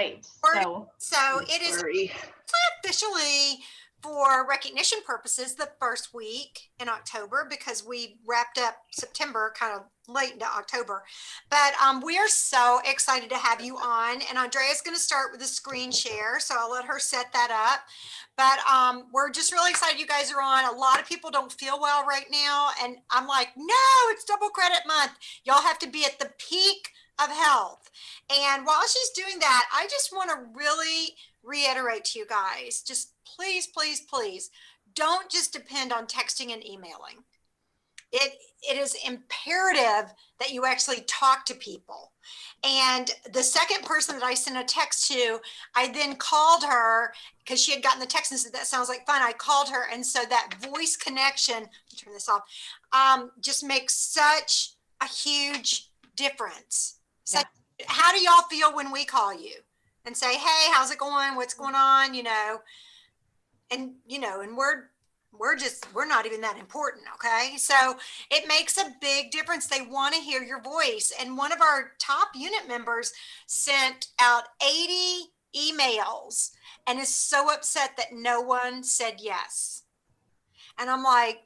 Right. So it is officially, for recognition purposes, the first week in October, because we wrapped up September kind of late into October. But we are so excited to have you on. And Andrea's going to start with a screen share, so I'll let her set that up. But we're just really excited you guys are on. A lot of people don't feel well right now. And I'm like, no, it's double credit month. Y'all have to be at the peak of health. And while she's doing that, I just want to really reiterate to you guys, just please, please, please don't just depend on texting and emailing. It is imperative that you actually talk to people. And the second person that I sent a text to, I then called her because she had gotten the text and said, that sounds like fun. I called her. And so that voice connection, turn this off, just makes such a huge difference. So how do y'all feel when we call you and say, hey, how's it going? What's going on? And we're not even that important. Okay. So it makes a big difference. They want to hear your voice. And one of our top unit members sent out 80 emails and is so upset that no one said yes. And I'm like,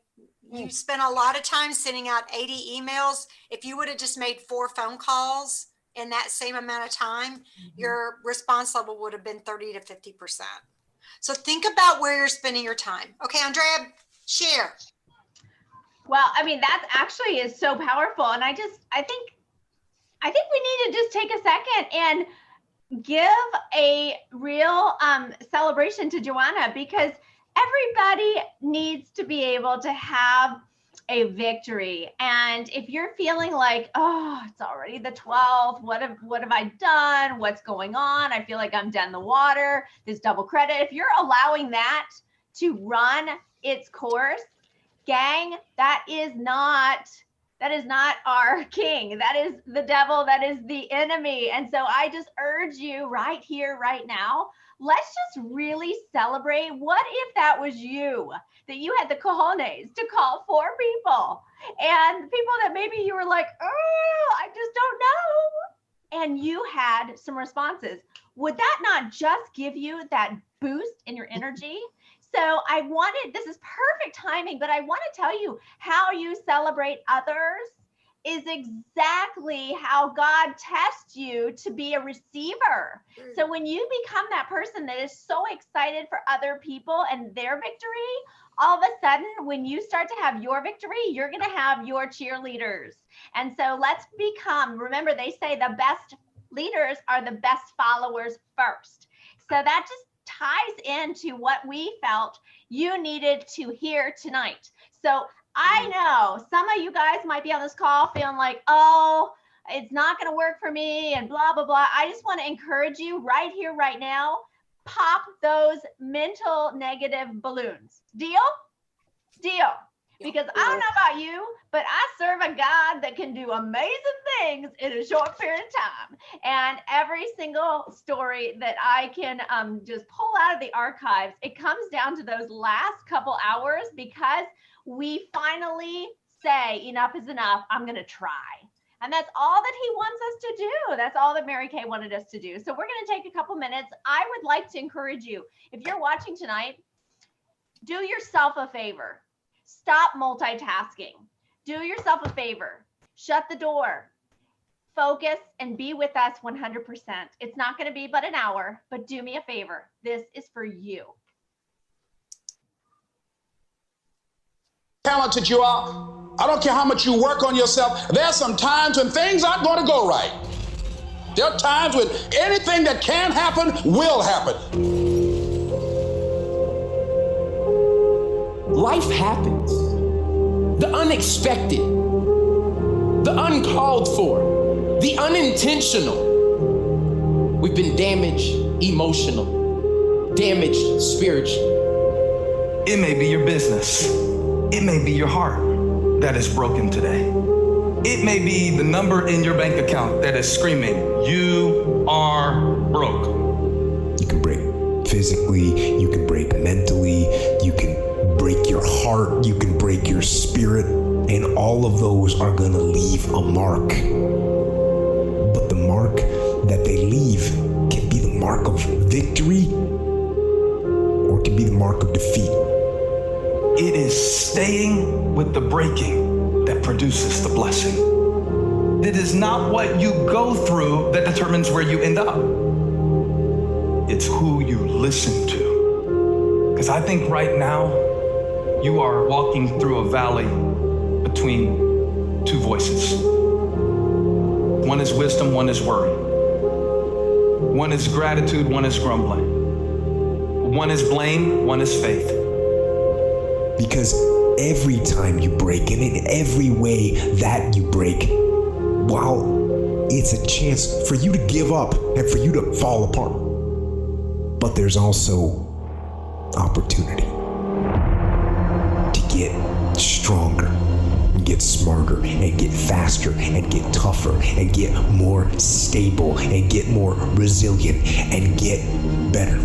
you spent a lot of time sending out 80 emails. If you would have just made 4 phone calls in that same amount of time, your response level would have been 30 to 50%. So think about where you're spending your time. Okay, Andrea, share. Well, I mean, that actually is so powerful. And I think we need to just take a second and give a real celebration to Joanna, because everybody needs to be able to have a victory. And if you're feeling like, oh, it's already the 12th, what have I done? What's going on? I feel like I'm dead in the water, this double credit. If you're allowing that to run its course, gang, that is not our king. That is the devil. That is the enemy. And so I just urge you right here, right now, let's just really celebrate. What if that was you, that you had the cojones to call 4 people, and people that maybe you were like, oh, I just don't know, and you had some responses? Would that not just give you that boost in your energy? So this is perfect timing, but I want to tell you, how you celebrate others is exactly how God tests you to be a receiver. So when you become that person that is so excited for other people and their victory, all of a sudden, when you start to have your victory, you're going to have your cheerleaders. And so let's remember, they say the best leaders are the best followers first. So that just ties into what we felt you needed to hear tonight. So I know some of you guys might be on this call feeling like, oh, it's not going to work for me and blah, blah, blah. I just want to encourage you right here, right now, pop those mental negative balloons. Deal? Deal. Because I don't know about you, but I serve a God that can do amazing things in a short period of time. And every single story that I can just pull out of the archives, it comes down to those last couple hours, because we finally say enough is enough. I'm going to try. And that's all that he wants us to do. That's all that Mary Kay wanted us to do. So we're going to take a couple minutes. I would like to encourage you, if you're watching tonight, do yourself a favor. Stop multitasking. Do yourself a favor. Shut the door. Focus and be with us 100%. It's not going to be but an hour, but do me a favor. This is for you. Talented you are. I don't care how much you work on yourself. There are some times when things aren't going to go right. There are times when anything that can happen will happen. Life happens. The unexpected, the uncalled for, the unintentional. We've been damaged emotional, damaged spiritually. It may be your business. It may be your heart that is broken today. It may be the number in your bank account that is screaming, you are broke. You can break physically, you can break mentally, you can break your heart, you can break your spirit, and all of those are gonna leave a mark. But the mark that they leave can be the mark of victory or it can be the mark of defeat. It is staying with the breaking that produces the blessing. It is not what you go through that determines where you end up. It's who you listen to. Because I think right now, you are walking through a valley between two voices. One is wisdom, one is worry. One is gratitude, one is grumbling. One is blame, one is faith. Because every time you break, and in every way that you break, while it's a chance for you to give up and for you to fall apart, but there's also opportunity to get stronger, and get smarter, and get faster, and get tougher, and get more stable, and get more resilient, and get better.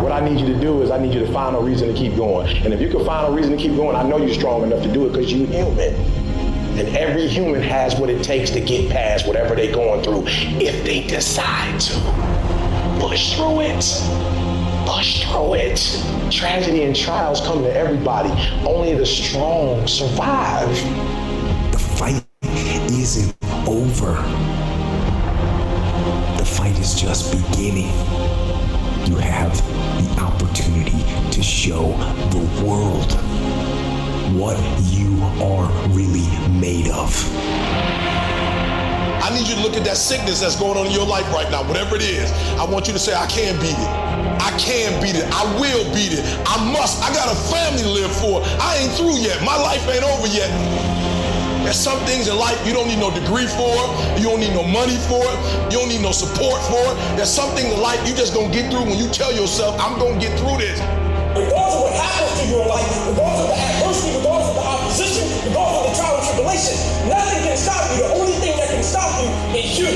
What I need you to do is I need you to find a reason to keep going. And if you can find a reason to keep going, I know you're strong enough to do it because you're human. And every human has what it takes to get past whatever they're going through if they decide to. Push through it. Push through it. Tragedy and trials come to everybody. Only the strong survive. The fight isn't over. The fight is just beginning. You have the opportunity to show the world what you are really made of. I need you to look at that sickness that's going on in your life right now, whatever it is. I want you to say, I can beat it. I can beat it. I will beat it. I must. I got a family to live for. I ain't through yet. My life ain't over yet. There's some things in life you don't need no degree for. You don't need no money for it. You don't need no support for it. There's some things in life you just gonna get through when you tell yourself, I'm gonna get through this. Regardless of what happens to you in life, regardless of the adversity, regardless of the opposition, regardless of the trial and tribulation, nothing can stop you. The only thing that can stop you is you.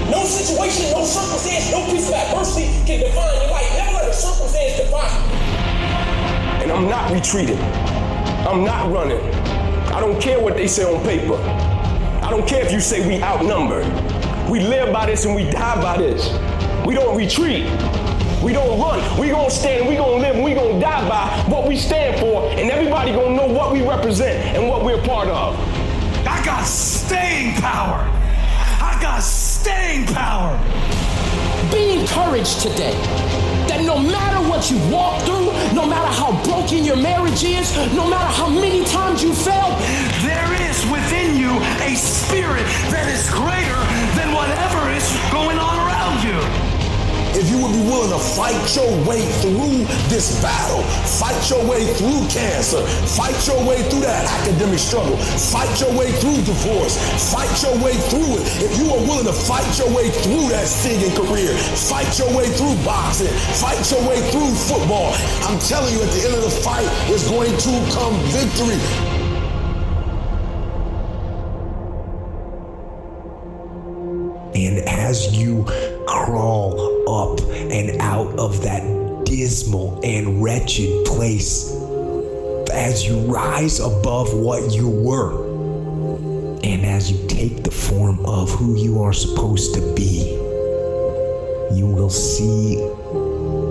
No situation, no circumstance, no piece of adversity can define your life. Never let a circumstance define you. And I'm not retreating. I'm not running. I don't care what they say on paper. I don't care if you say we outnumbered. We live by this and we die by this. We don't retreat. We don't run. We gonna stand, we gonna live, and we gonna die by what we stand for, and everybody gonna know what we represent and what we're part of. I got staying power. I got staying power. Be encouraged today that no matter what you walk through, no matter how broken your marriage is, no matter how many times you failed, There is within you a spirit that is greater than whatever is going on around you. If you would be willing to fight your way through this battle, fight your way through cancer, fight your way through that academic struggle, fight your way through divorce, fight your way through it. If you are willing to fight your way through that singing career, fight your way through boxing, fight your way through football, I'm telling you, at the end of the fight is going to come victory. And as you crawl up and out of that dismal and wretched place, as you rise above what you were, and as you take the form of who you are supposed to be, you will see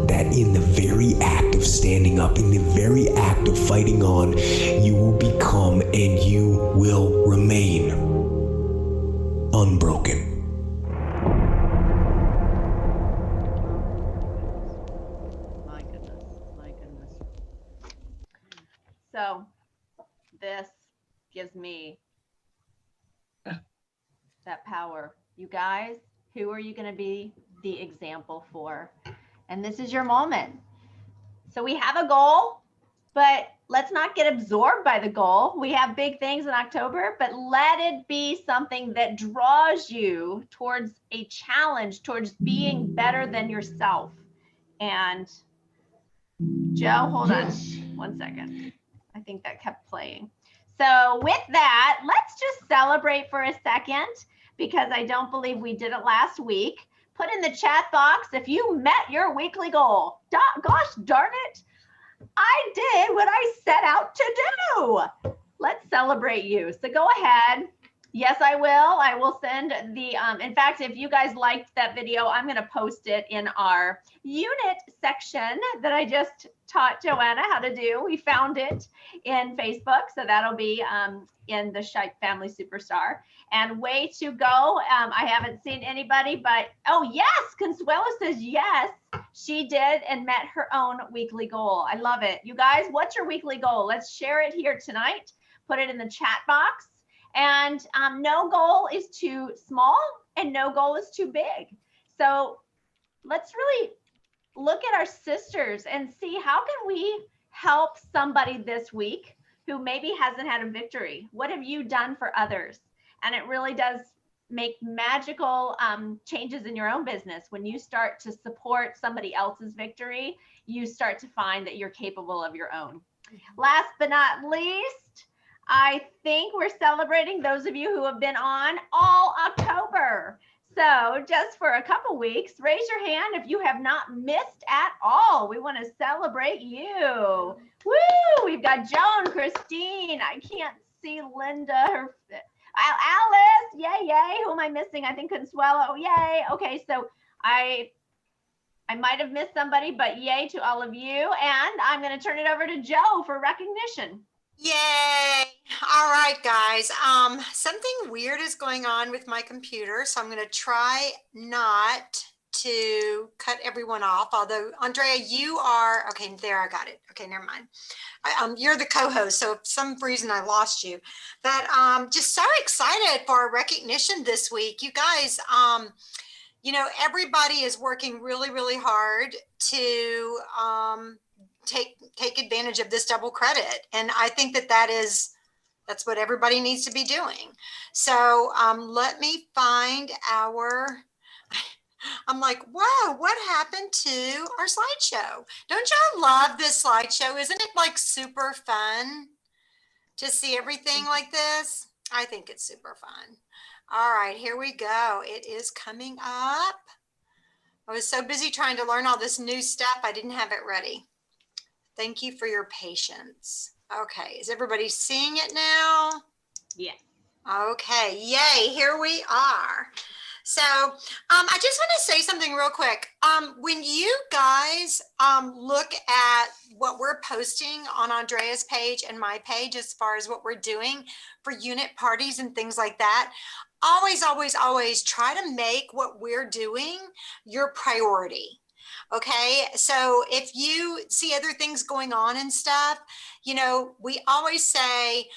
that in the very act of standing up, in the very act of fighting on, you will become and you will remain unbroken. So this gives me that power. You guys, who are you going to be the example for? And this is your moment. So we have a goal, but let's not get absorbed by the goal. We have big things in October, but let it be something that draws you towards a challenge, towards being better than yourself. And Joe, hold on 1 second. I think that kept playing. So with that, let's just celebrate for a second, because I don't believe we did it last week. Put in the chat box if you met your weekly goal. Gosh darn it, I did what I set out to do. Let's celebrate you. So go ahead. Yes, I will. I will send the, in fact, if you guys liked that video, I'm going to post it in our unit section that I just taught Joanna how to do. We found it in Facebook. So that'll be in the Shipe Family Superstar. And way to go. I haven't seen anybody, but oh yes, Consuelo says yes, she did and met her own weekly goal. I love it. You guys, what's your weekly goal? Let's share it here tonight. Put it in the chat box. And no goal is too small and no goal is too big. So let's really look at our sisters and see how can we help somebody this week who maybe hasn't had a victory. What have you done for others? And it really does make magical changes in your own business. When you start to support somebody else's victory, you start to find that you're capable of your own. Last but not least, I think we're celebrating those of you who have been on all October. So just for a couple weeks, raise your hand if you have not missed at all. We want to celebrate you. Woo! We've got Joan, Christine. I can't see Linda. Alice, yay, yay. Who am I missing? I think Consuelo, yay. Okay, so I might have missed somebody, but yay to all of you. And I'm going to turn it over to Joe for recognition. Yay. All right, guys. Something weird is going on with my computer, so I'm going to try not to cut everyone off. Although, Andrea, you are, okay, there, I got it. Okay, never mind. You're the co-host, so if some reason I lost you. But just so excited for our recognition this week. You guys, you know, everybody is working really, really hard to take advantage of this double credit. And I think that's what everybody needs to be doing. So let me find I'm like, whoa, what happened to our slideshow? Don't y'all love this slideshow? Isn't it like super fun to see everything like this? I think it's super fun. All right, here we go. It is coming up. I was so busy trying to learn all this new stuff, I didn't have it ready. Thank you for your patience. Okay, is everybody seeing it now? Yes. Okay, yay, here we are. So I just want to say something real quick. When you guys look at what we're posting on Andrea's page and my page as far as what we're doing for unit parties and things like that, always, always, always try to make what we're doing your priority. Okay, so if you see other things going on and stuff, you know, we always say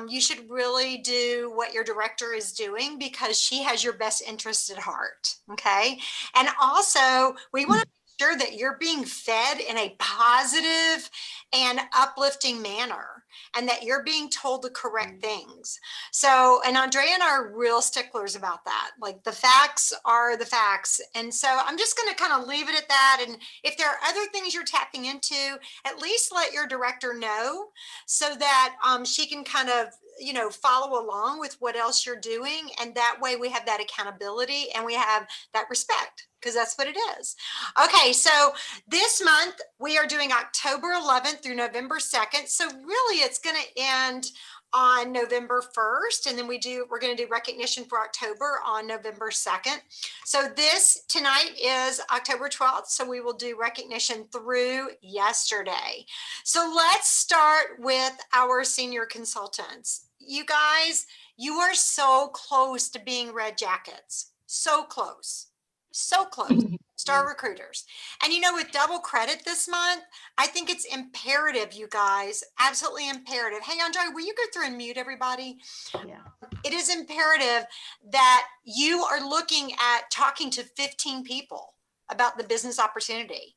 you should really do what your director is doing because she has your best interest at heart. Okay, and also we want to make sure that you're being fed in a positive and uplifting manner and that you're being told the correct things. So, and Andrea and I are real sticklers about that. Like the facts are the facts. And so I'm just going to kind of leave it at that. And if there are other things you're tapping into, at least let your director know so that she can kind of, you know, follow along with what else you're doing. And that way we have that accountability and we have that respect, because that's what it is. Okay, so this month we are doing October 11th through November 2nd. So really it's going to end on November 1st, and then we're going to do recognition for October on November 2nd. So this tonight is October 12th, so we will do recognition through yesterday. So let's start with our senior consultants. You guys, you are so close to being red jackets, so close. So close. Star recruiters. And you know, with double credit this month, I think it's imperative, you guys, absolutely imperative. Hey, Andre, will you go through and mute everybody? Yeah. It is imperative that you are looking at talking to 15 people about the business opportunity.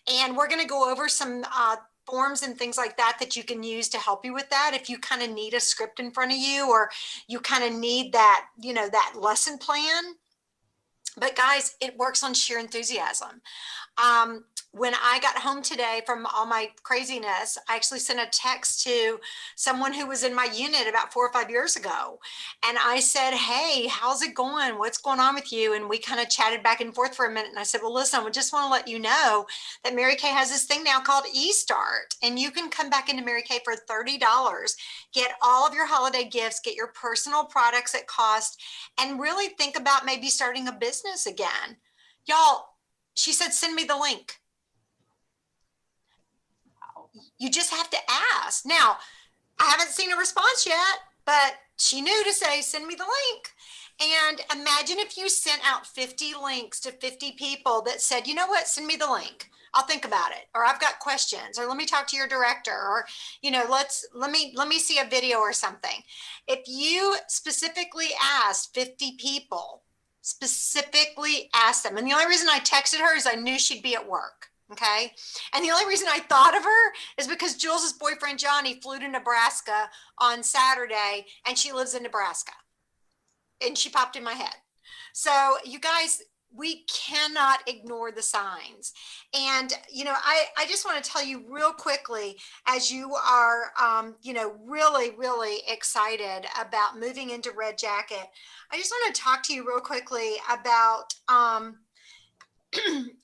And we're going to go over some forms and things like that that you can use to help you with that. If you kind of need a script in front of you, or you kind of need that, you know, that lesson plan. But guys, it works on sheer enthusiasm. When I got home today from all my craziness, I actually sent a text to someone who was in my unit about 4 or 5 years ago. And I said, hey, how's it going? What's going on with you? And we kind of chatted back and forth for a minute. And I said, well, listen, I just want to let you know that Mary Kay has this thing now called eStart. And you can come back into Mary Kay for $30, get all of your holiday gifts, get your personal products at cost, and really think about maybe starting a business again. Y'all, she said, send me the link. You just have to ask. Now, I haven't seen a response yet, but she knew to say, send me the link. And imagine if you sent out 50 links to 50 people that said, you know what, send me the link. I'll think about it. Or I've got questions, or let me talk to your director, or, you know, let me see a video or something. If you specifically asked 50 people, specifically asked them, and the only reason I texted her is I knew she'd be at work. Okay. And the only reason I thought of her is because Jules's boyfriend, Johnny, flew to Nebraska on Saturday, and she lives in Nebraska, and she popped in my head. So you guys, we cannot ignore the signs. And, you know, I just want to tell you real quickly, as you are, you know, really, really excited about moving into Red Jacket, I just want to talk to you real quickly about,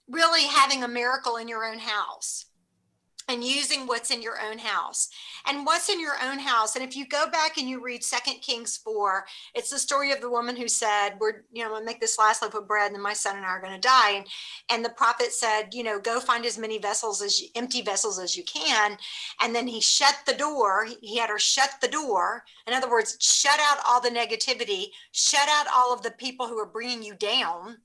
really having a miracle in your own house and using what's in your own house. And what's in your own house, and if you go back and you read 2 Kings 4, it's the story of the woman who said, we're, you know, I'm gonna make this last loaf of bread and then my son and I are gonna die. And the prophet said, you know, go find as many vessels as empty vessels as you can. And then he shut the door. He had her shut the door. In other words, shut out all the negativity, shut out all of the people who are bringing you down,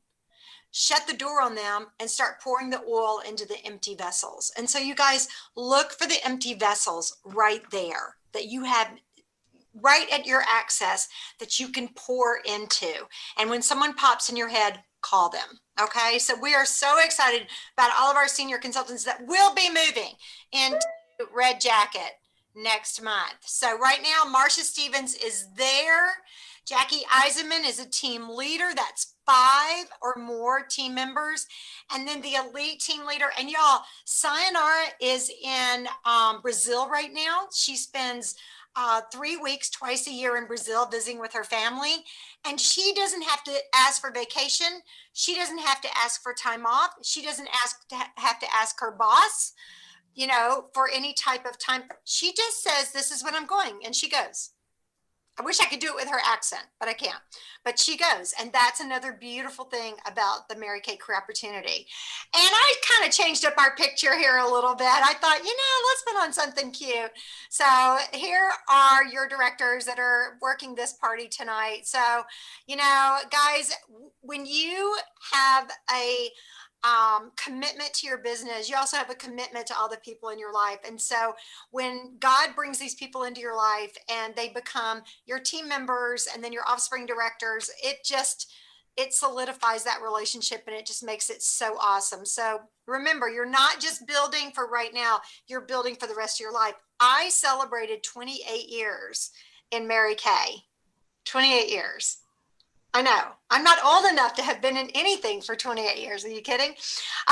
shut the door on them, and start pouring the oil into the empty vessels. And so you guys, look for the empty vessels right there that you have right at your access that you can pour into. And when someone pops in your head, call them. Okay. So we are so excited about all of our senior consultants that will be moving into Red Jacket next month. So right now, Marcia Stevens is there. Jackie Eisenman is a team leader. That's 5 or more team members. And then the elite team leader. And y'all, Sayonara is in Brazil right now. She spends 3 weeks twice a year in Brazil visiting with her family. And she doesn't have to ask for vacation. She doesn't have to ask for time off. She doesn't have to ask her boss, you know, for any type of time. She just says, this is when I'm going. And she goes. I wish I could do it with her accent, but I can't. But she goes. And that's another beautiful thing about the Mary Kay Career Opportunity. And I kind of changed up our picture here a little bit. I thought, you know, let's put on something cute. So here are your directors that are working this party tonight. So, you know, guys, when you have a commitment to your business, you also have a commitment to all the people in your life. And so when God brings these people into your life and they become your team members and then your offspring directors, it solidifies that relationship, and it just makes it so awesome. So remember, you're not just building for right now, you're building for the rest of your life. I celebrated 28 years in Mary Kay. 28 years. I know. I'm not old enough to have been in anything for 28 years. Are you kidding?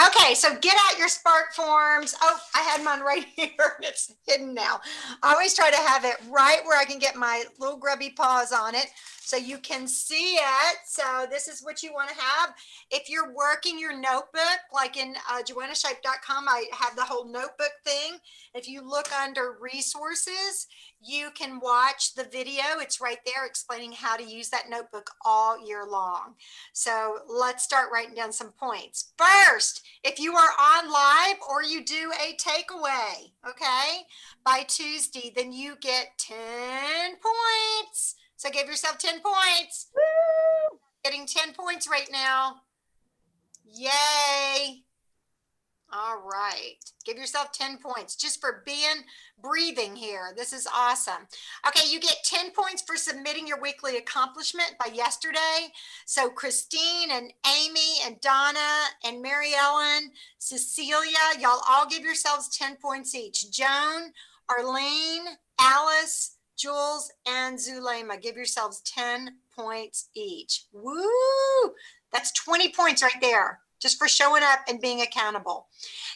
Okay, so get out your Spark forms. Oh, I had mine right here. It's hidden now. I always try to have it right where I can get my little grubby paws on it so you can see it. So this is what you want to have. If you're working your notebook, like in JoannaShipe.com, I have the whole notebook thing. If you look under resources, you can watch the video. It's right there explaining how to use that notebook all year long. So let's start writing down some points. First, if you are on live or you do a takeaway, okay, by Tuesday, then you get 10 points. So give yourself 10 points. Woo! Getting 10 points right now. Yay. All right. Give yourself 10 points just for breathing here. This is awesome. Okay, you get 10 points for submitting your weekly accomplishment by yesterday. So Christine and Amy and Donna and Mary Ellen, Cecilia, y'all all give yourselves 10 points each. Joan, Arlene, Alice, Jules, and Zulema, give yourselves 10 points each. Woo! That's 20 points right there, just for showing up and being accountable.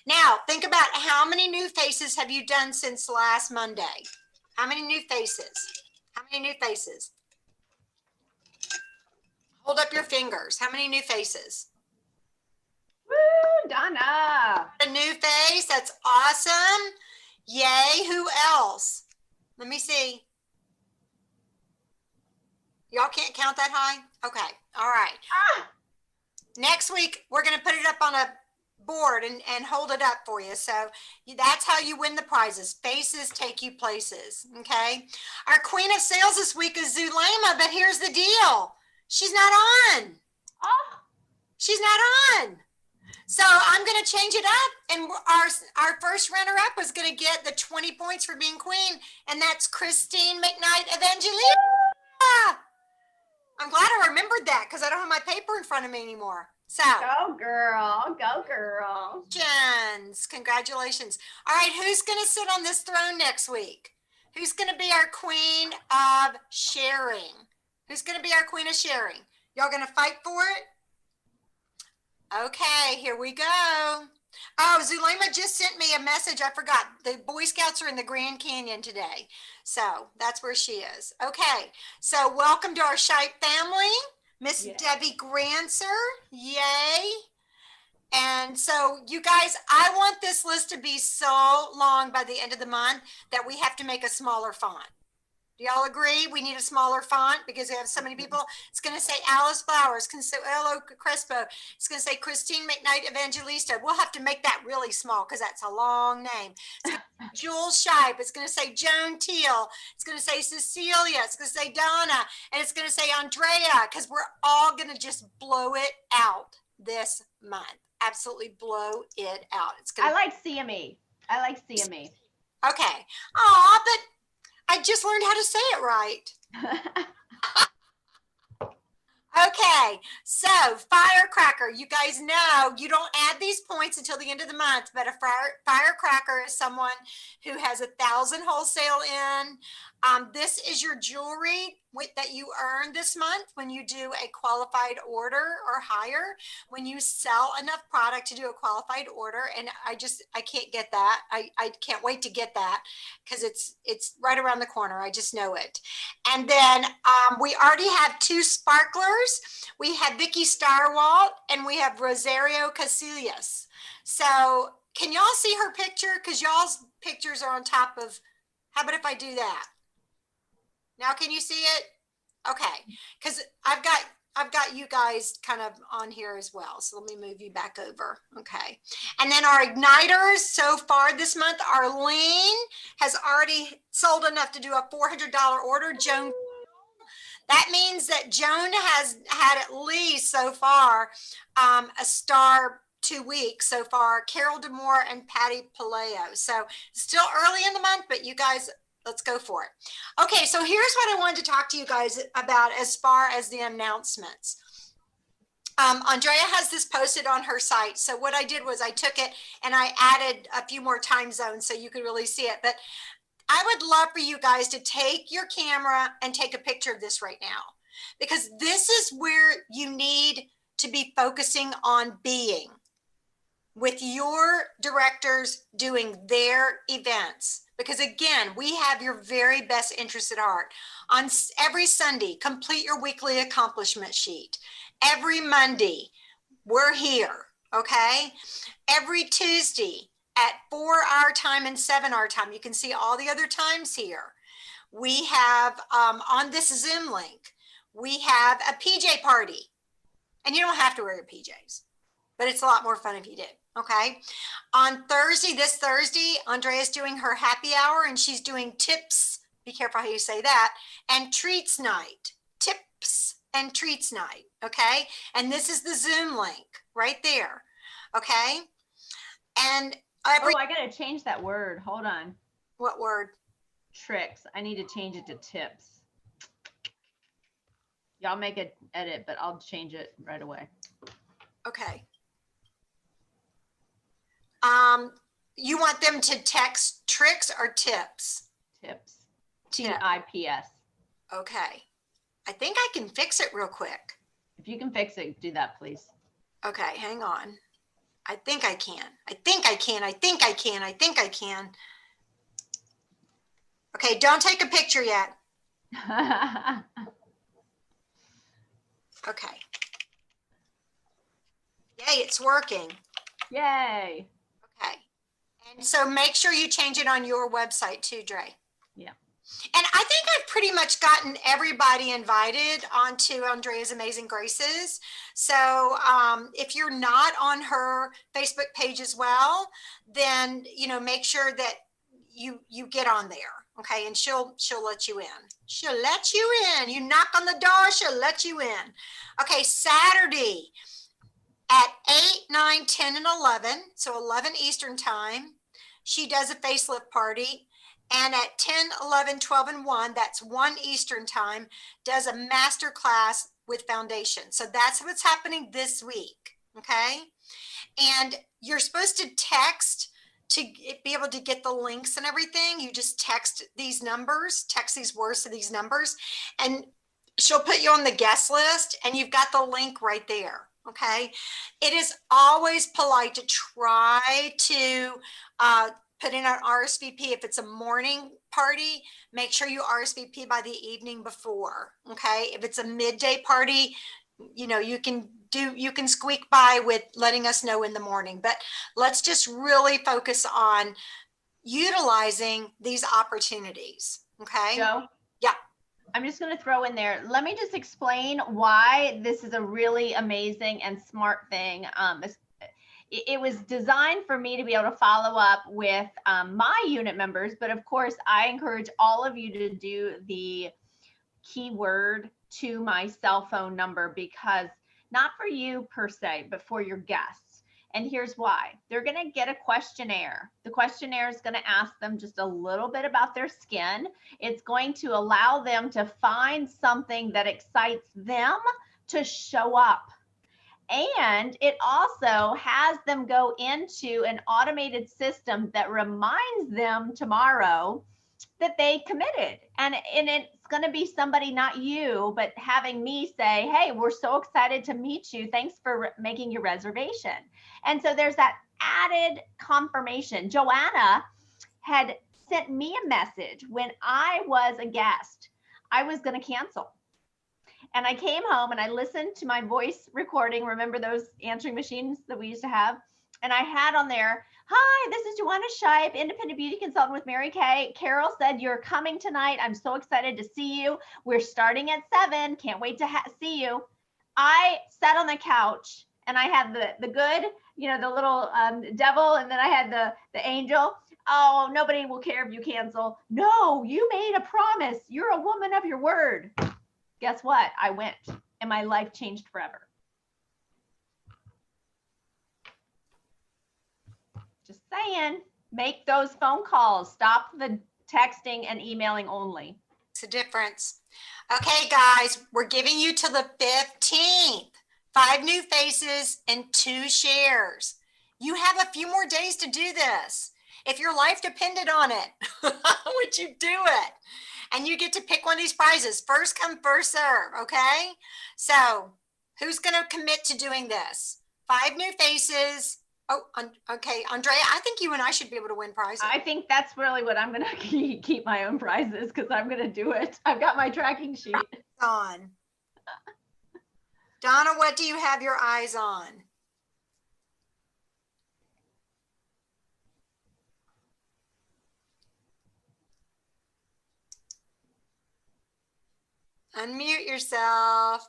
Now, think about how many new faces have you done since last Monday? How many new faces? How many new faces? Hold up your fingers. How many new faces? Woo, Donna. A new face. That's awesome. Yay. Who else? Let me see. Y'all can't count that high? Okay. All right. Next week, we're going to put it up on a board and hold it up for you. So that's how you win the prizes. Faces take you places. Okay. Our queen of sales this week is Zulema, but here's the deal. She's not on. Oh. She's not on. So I'm going to change it up. And our first runner up is going to get the 20 points for being queen. And that's Christine McKnight Evangelista. I'm glad I remembered that because I don't have my paper in front of me anymore. So go girl, go girl. Congratulations. All right, who's going to sit on this throne next week? Who's going to be our queen of sharing? Who's going to be our queen of sharing? Y'all going to fight for it? Okay, here we go. Oh, Zulema just sent me a message. I forgot. The Boy Scouts are in the Grand Canyon today. So that's where she is. Okay, so welcome to our Shipe family. Miss Debbie Grancer, yay. And so you guys, I want this list to be so long by the end of the month that we have to make a smaller font. Do y'all agree? We need a smaller font because we have so many people. It's going to say Alice Flowers, Consuelo Crespo. It's going to say Christine McKnight Evangelista. We'll have to make that really small because that's a long name. Jules Shipe. It's going to say Joan Teal. It's going to say Cecilia. It's going to say Donna. And it's going to say Andrea because we're all going to just blow it out this month. Absolutely blow it out. It's gonna... I like CME. I like CME. Okay. Aw, but I just learned how to say it right. Okay, so firecracker. You guys know you don't add these points until the end of the month, but a firecracker is someone who has 1,000 wholesale in. This is your jewelry that you earn this month when you do a qualified order or higher, when you sell enough product to do a qualified order. And I can't get that. I can't wait to get that because it's right around the corner. I just know it. And then we already have 2 sparklers. We have Vicky Starwalt and we have Rosario Casillas. So can y'all see her picture? Because y'all's pictures are on top of, how about if I do that? Now, can you see it? Okay, because I've got you guys kind of on here as well. So let me move you back over. Okay. And then our igniters so far this month, Arlene has already sold enough to do a $400 order. Joan, that means that Joan has had at least so far a star 2 weeks so far. Carol Demore and Patty Paleo. So still early in the month, but you guys, let's go for it. Okay, so here's what I wanted to talk to you guys about as far as the announcements. Andrea has this posted on her site. So what I did was I took it and I added a few more time zones so you could really see it. But I would love for you guys to take your camera and take a picture of this right now, because this is where you need to be focusing on being with your directors doing their events. Because again, we have your very best interest at heart. On every Sunday, complete your weekly accomplishment sheet. Every Monday, we're here, okay? Every Tuesday at 4 our time and 7 our time, you can see all the other times here. We have, on this Zoom link, we have a PJ party. And you don't have to wear your PJs, but it's a lot more fun if you did. Okay. On Thursday, this Thursday, Andrea's doing her happy hour and she's doing tips. Be careful how you say that. And treats night. Tips and treats night. Okay. And this is the Zoom link right there. Okay. And I got to change that word. Hold on. What word? Tricks. I need to change it to tips. Y'all make an edit, but I'll change it right away. Okay. You want them to text tricks or tips? Tips. TIPS. Okay. I think I can fix it real quick. If you can fix it, do that, please. Okay, hang on. I think I can. I think I can. I think I can. I think I can. Okay, don't take a picture yet. Okay. Yay, it's working. Yay. Okay. And so make sure you change it on your website too, Dre. Yeah. And I think I've pretty much gotten everybody invited onto Andrea's Amazing Graces. So if you're not on her Facebook page as well, then, you know, make sure that you get on there. Okay. And she'll let you in. She'll let you in. You knock on the door, she'll let you in. Okay. Saturday at 8, 9, 10, and 11. So 11 Eastern time, she does a facelift party. And at 10, 11, 12, and 1, that's 1 Eastern time, does a master class with foundation. So that's what's happening this week, okay? And you're supposed to text to be able to get the links and everything. You just text these numbers, text these words to these numbers, and she'll put you on the guest list, and you've got the link right there, okay? It is always polite to try to put in an RSVP. If it's a morning party, make sure you RSVP by the evening before, okay? If it's a midday party, you know, you can squeak by with letting us know in the morning, but let's just really focus on utilizing these opportunities, okay? Joe? Yeah. I'm just going to throw in there. Let me just explain why this is a really amazing and smart thing. It was designed for me to be able to follow up with my unit members, but of course, I encourage all of you to do the keyword to my cell phone number, because not for you per se, but for your guests. And here's why. They're going to get a questionnaire. The questionnaire is going to ask them just a little bit about their skin. It's going to allow them to find something that excites them to show up. And it also has them go into an automated system that reminds them tomorrow that they committed. And it's going to be somebody, not you, but having me say, hey, we're so excited to meet you. Thanks for making your reservation. And so there's that added confirmation. Joanna had sent me a message when I was a guest. I was going to cancel. And I came home and I listened to my voice recording. Remember those answering machines that we used to have? And I had on there, hi, this is Joanna Shipe, independent beauty consultant with Mary Kay. Carol said you're coming tonight. I'm so excited to see you. We're starting at 7. Can't wait to see you. I sat on the couch and I had the good, you know, the little devil, and then I had the angel. Oh, nobody will care if you cancel. No, you made a promise. You're a woman of your word. Guess what? I went, and my life changed forever. Just saying, make those phone calls. Stop the texting and emailing only. It's a difference. Okay, guys, we're giving you till the 15th. 5 new faces and 2 shares. You have a few more days to do this. If your life depended on it, would you do it? And you get to pick one of these prizes. First come, first serve, okay? So who's going to commit to doing this? 5 new faces. Oh, okay. Andrea, I think you and I should be able to win prizes. I think that's really what I'm going to keep my own prizes, because I'm going to do it. I've got my tracking sheet. On. Donna, what do you have your eyes on? Unmute yourself.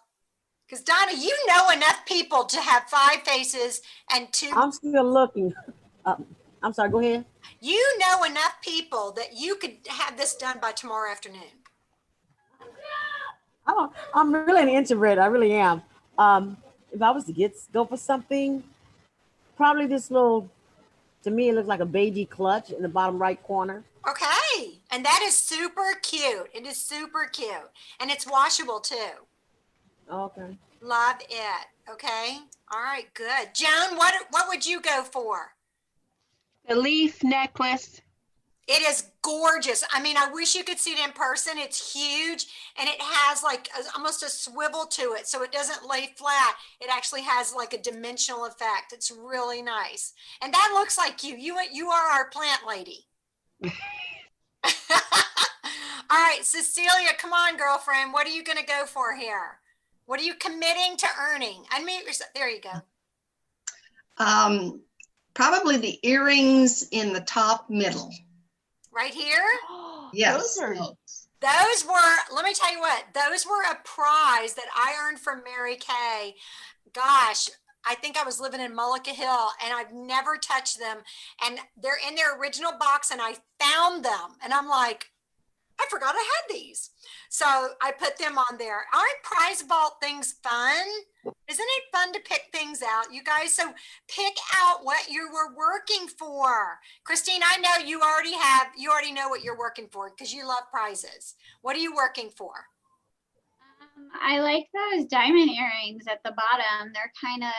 Because Donna, you know enough people to have 5 faces and 2. I'm still looking. I'm sorry, go ahead. You know enough people that you could have this done by tomorrow afternoon. I'm really an introvert. I really am. If I was to go for something, probably this little, to me, it looks like a beige clutch in the bottom right corner. Okay. And that is super cute. It is super cute. And it's washable too. Okay. Love it. Okay. All right, good. Joan, what would you go for? The leaf necklace. It is gorgeous. I mean, I wish you could see it in person. It's huge and it has like almost a swivel to it. So it doesn't lay flat. It actually has like a dimensional effect. It's really nice. And that looks like you. You are our plant lady. All right, Cecilia, come on, girlfriend. What are you going to go for here? What are you committing to earning? Unmute yourself. There you go. Probably the earrings in the top middle. Right here? Yes. Those were, let me tell you what, those were a prize that I earned from Mary Kay. Gosh, I think I was living in Mullica Hill and I've never touched them. And they're in their original box and I found them. And I'm like, I forgot I had these. So I put them on there. Aren't prize vault things fun? Isn't it fun to pick things out, you guys? So pick out what you were working for. Christine, I know you already know what you're working for because you love prizes. What are you working for? I like those diamond earrings at the bottom. They're kind of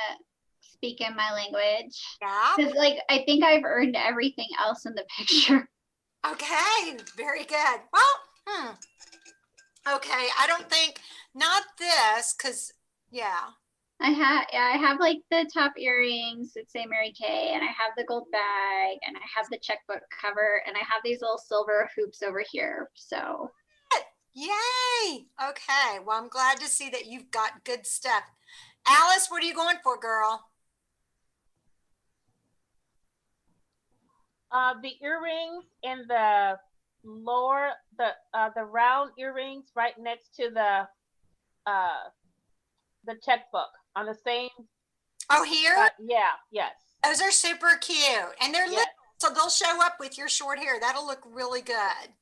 speaking my language. Yeah. Like, I think I've earned everything else in the picture. Okay, very good. Well, okay, I don't think, not this, because, yeah. I have like the top earrings that say Mary Kay, and I have the gold bag, and I have the checkbook cover, and I have these little silver hoops over here, so. Yay! Okay, well, I'm glad to see that you've got good stuff. Alice, what are you going for, girl? The earrings in the lower, the round earrings right next to the checkbook on the same. Oh, here? Yeah, yes. Those are super cute. And they're little, so they'll show up with your short hair. That'll look really good.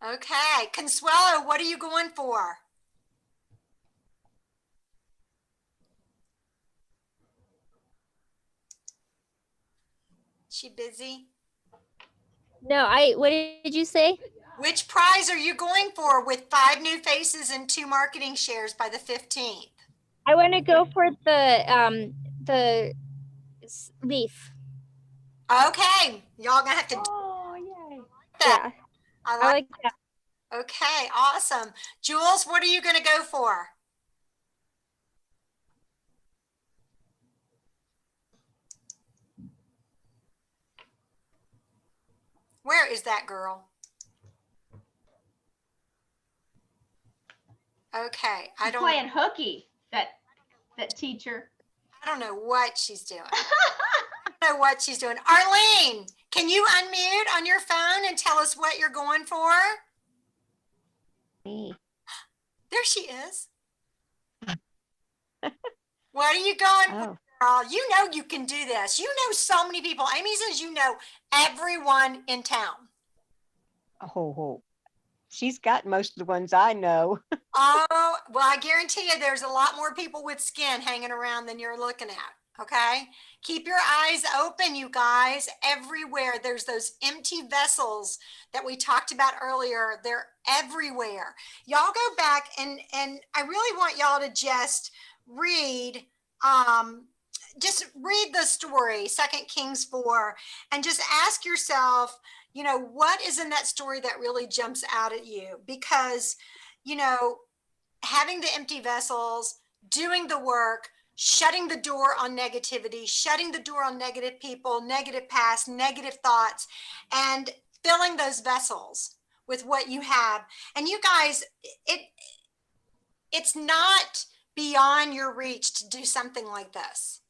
Okay, Consuelo, what are you going for? She busy? No, what did you say? Which prize are you going for with 5 new faces and 2 marketing shares by the 15th? I want to go for the leaf. Okay, y'all gonna have to. Oh, yay. That. Yeah, I like that. Okay, awesome. Jules, what are you gonna go for? Where is that girl? Okay, I don't. Playing hooky, that teacher. I don't know what she's doing. I don't know what she's doing. Arlene, can you unmute on your phone and tell us what you're going for? Me. There she is. What are you going for, girl? You know you can do this. You know so many people. Amy says you know everyone in town. Oh, she's got most of the ones I know. Oh, well, I guarantee you there's a lot more people with skin hanging around than you're looking at, okay? Keep your eyes open, you guys. Everywhere there's those empty vessels that we talked about earlier. They're everywhere. Y'all go back and I really want y'all to just read the story, 2 Kings 4, and just ask yourself, you know, what is in that story that really jumps out at you? Because, you know, having the empty vessels, doing the work, shutting the door on negativity, shutting the door on negative people, negative past, negative thoughts, and filling those vessels with what you have. And you guys, it's not beyond your reach to do something like this.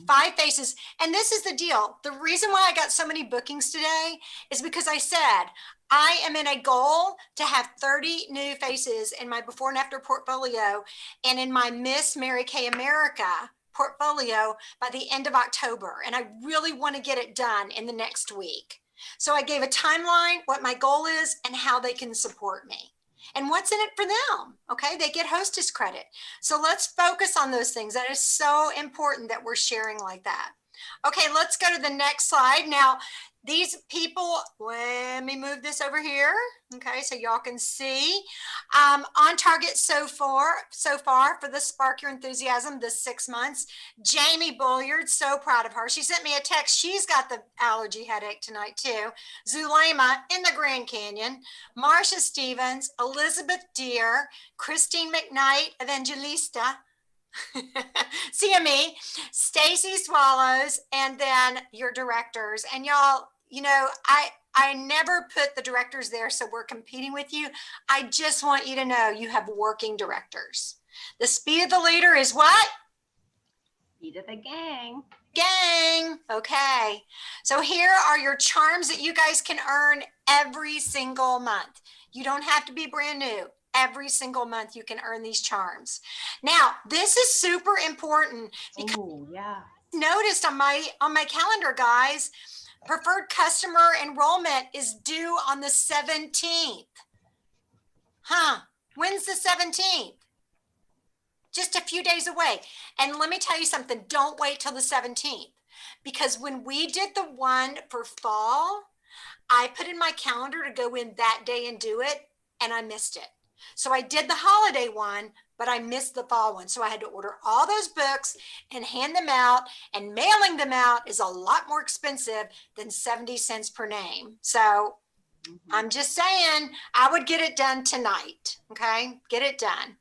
5 faces. And this is the deal. The reason why I got so many bookings today is because I said, I am in a goal to have 30 new faces in my before and after portfolio and in my Miss Mary Kay America portfolio by the end of October. And I really want to get it done in the next week. So I gave a timeline, what my goal is, and how they can support me. And what's in it for them? Okay, they get hostess credit. So let's focus on those things. That is so important that we're sharing like that. Okay, let's go to the next slide. Now, These people, let me move this over here. Okay, so y'all can see. On target so far for the Spark Your Enthusiasm, this 6 months. Jamie Bulliard, so proud of her. She sent me a text. She's got the allergy headache tonight too. Zulema in the Grand Canyon. Marcia Stevens, Elizabeth Deere, Christine McKnight, Evangelista, CME, Stacy Swallows, and then your directors. And y'all, you know, I never put the directors there so we're competing with you. I just want you to know you have working directors. The speed of the leader is what? Speed of the gang. Gang. Okay. So here are your charms that you guys can earn every single month. You don't have to be brand new. Every single month you can earn these charms. Now, this is super important because noticed on my calendar, guys, preferred customer enrollment is due on the 17th. Huh? When's the 17th? Just a few days away. And let me tell you something, don't wait till the 17th, because when we did the one for fall, I put in my calendar to go in that day and do it, and I missed it. So I did the holiday one, but I missed the fall one. So I had to order all those books and hand them out, and mailing them out is a lot more expensive than 70 cents per name. So I'm just saying, I would get it done tonight. Okay, get it done.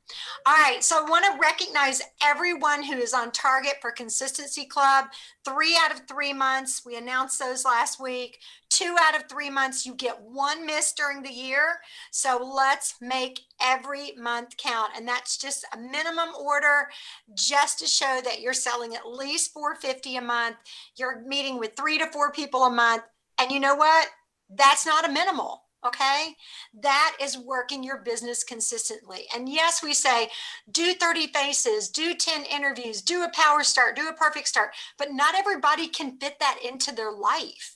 All right, so I want to recognize everyone who is on target for Consistency Club. 3 out of 3 months, we announced those last week. 2 out of 3 months, you get 1 miss during the year. So let's make every month count. And that's just a minimum order just to show that you're selling at least $450 a month. You're meeting with 3 to 4 people a month. And you know what? That's not a minimal, okay? That is working your business consistently. And yes, we say, do 30 faces, do 10 interviews, do a power start, do a perfect start, but not everybody can fit that into their life.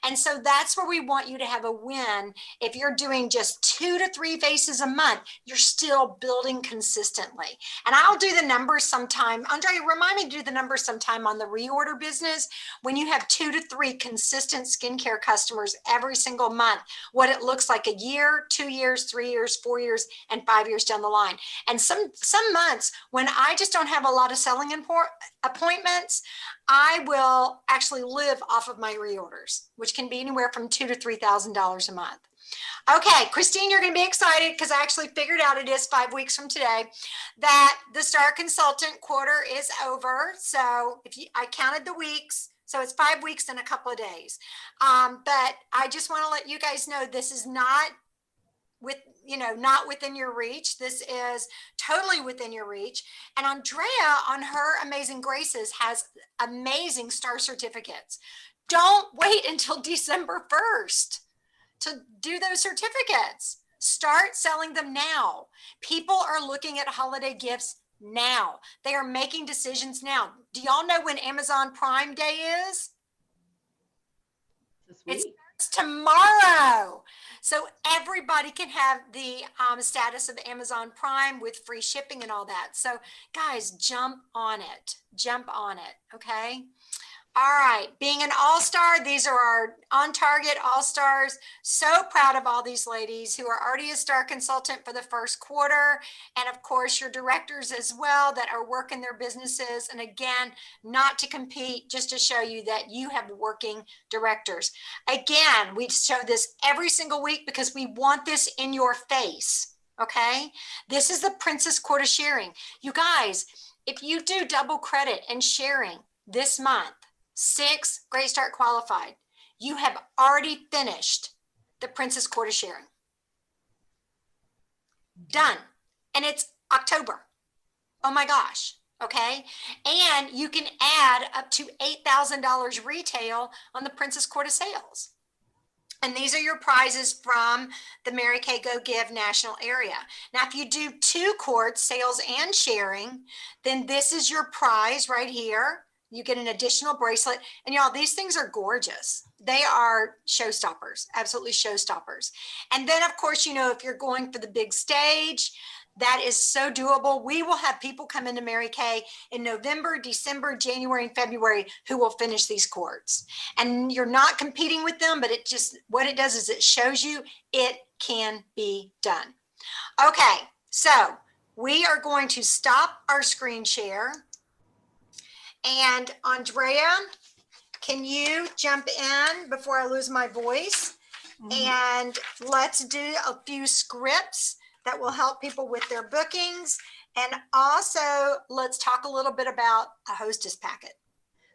And so that's where we want you to have a win. If you're doing just 2 to 3 faces a month, you're still building consistently. And I'll do the numbers sometime. Andre, remind me to do the numbers sometime on the reorder business. When you have 2 to 3 consistent skincare customers every single month, what it looks like a year, 2 years, 3 years, 4 years, and 5 years down the line. And some months when I just don't have a lot of selling appointments, I will actually live off of my reorders, which can be anywhere from $2,000 to $3,000 a month. Okay, Christine, you're going to be excited because I actually figured out it is 5 weeks from today that the Star Consultant quarter is over. So I counted the weeks, so it's 5 weeks and a couple of days. But I just want to let you guys know this is not not within your reach. This is totally within your reach. And Andrea, on her Amazing Graces, has amazing star certificates. Don't wait until December 1st to do those certificates. Start selling them now. People are looking at holiday gifts now. They are making decisions now. Do y'all know when Amazon Prime Day is? It's tomorrow. So everybody can have the status of Amazon Prime with free shipping and all that. So guys, jump on it. Jump on it. Okay. All right. Being an all-star, these are our on-target all-stars. So proud of all these ladies who are already a star consultant for the first quarter. And of course, your directors as well that are working their businesses. And again, not to compete, just to show you that you have working directors. Again, we show this every single week because we want this in your face. Okay. This is the Princess Quota sharing. You guys, if you do double credit and sharing this month, 6 Great Start qualified, you have already finished the Princess Quota sharing. Done. And it's October. Oh my gosh. Okay. And you can add up to $8,000 retail on the Princess Quota sales. And these are your prizes from the Mary Kay Go Give national area. Now, if you do 2 quarts, sales and sharing, then this is your prize right here. You get an additional bracelet. And y'all, these things are gorgeous. They are showstoppers, absolutely showstoppers. And then, of course, if you're going for the big stage, That is so doable. We will have people come into Mary Kay in November, December, January, and February who will finish these courts. And you're not competing with them, but it just, what it does is it shows you it can be done. Okay, so we are going to stop our screen share. And Andrea, can you jump in before I lose my voice? And let's do a few scripts that will help people with their bookings. And also let's talk a little bit about a hostess packet.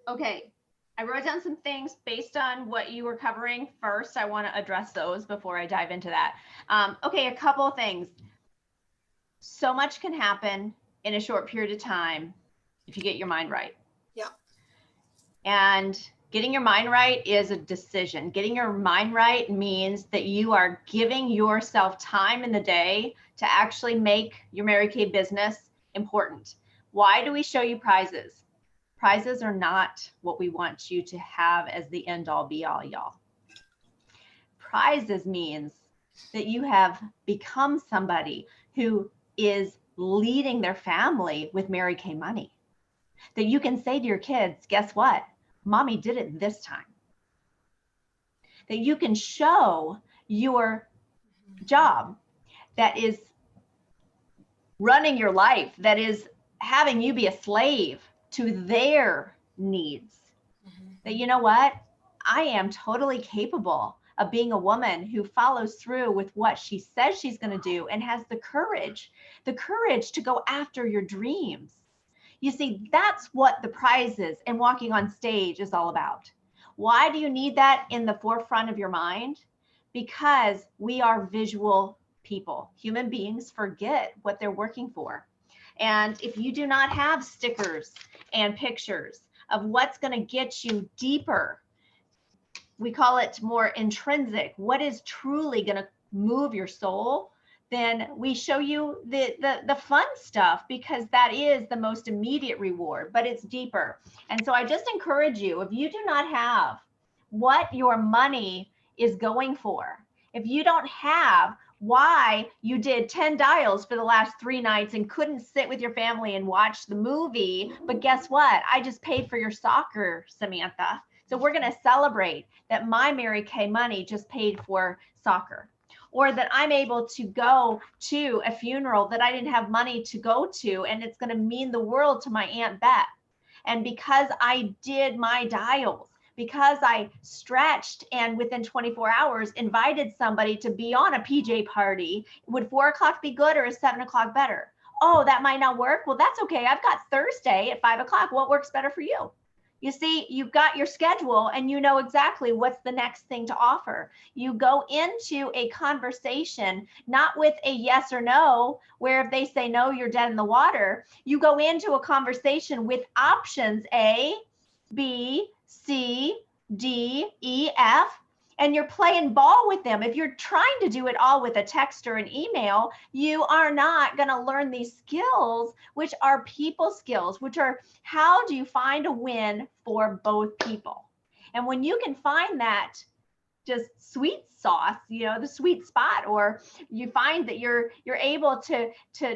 Okay, I wrote down some things based on what you were covering. First, I want to address those before I dive into that. Okay, a couple of things. So much can happen in a short period of time if you get your mind right. Yeah. And getting your mind right is a decision. Getting your mind right means that you are giving yourself time in the day to actually make your Mary Kay business important. Why do we show you prizes? Prizes are not what we want you to have as the end all be all, y'all. Prizes means that you have become somebody who is leading their family with Mary Kay money. That you can say to your kids, guess what? Mommy did it this time. That you can show your job that is running your life, that is having you be a slave to their needs. That, you know what? I am totally capable of being a woman who follows through with what she says she's going to do and has the courage to go after your dreams. You see, that's what the prizes and walking on stage is all about. Why do you need that in the forefront of your mind? Because we are visual people. Human beings forget what they're working for. And if you do not have stickers and pictures of what's going to get you deeper, we call it more intrinsic, what is truly going to move your soul, then we show you the fun stuff, because that is the most immediate reward, but it's deeper. And so I just encourage you, if you do not have what your money is going for, if you don't have why you did 10 dials for the last 3 nights and couldn't sit with your family and watch the movie, but guess what? I just paid for your soccer, Samantha. So we're going to celebrate that my Mary Kay money just paid for soccer. Or that I'm able to go to a funeral that I didn't have money to go to, and it's going to mean the world to my Aunt Beth. And because I did my dials, because I stretched and within 24 hours invited somebody to be on a PJ party, would 4 o'clock be good or is 7 o'clock better? Oh, that might not work. Well, that's okay. I've got Thursday at 5 o'clock. What works better for you? You see, you've got your schedule and you know exactly what's the next thing to offer. You go into a conversation, not with a yes or no, where if they say no, you're dead in the water. You go into a conversation with options A, B, C, D, E, F, and you're playing ball with them. If you're trying to do it all with a text or an email, you are not going to learn these skills, which are people skills, which are how do you find a win for both people? And when you can find that just sweet sauce, you know, the sweet spot, or you find that you're able to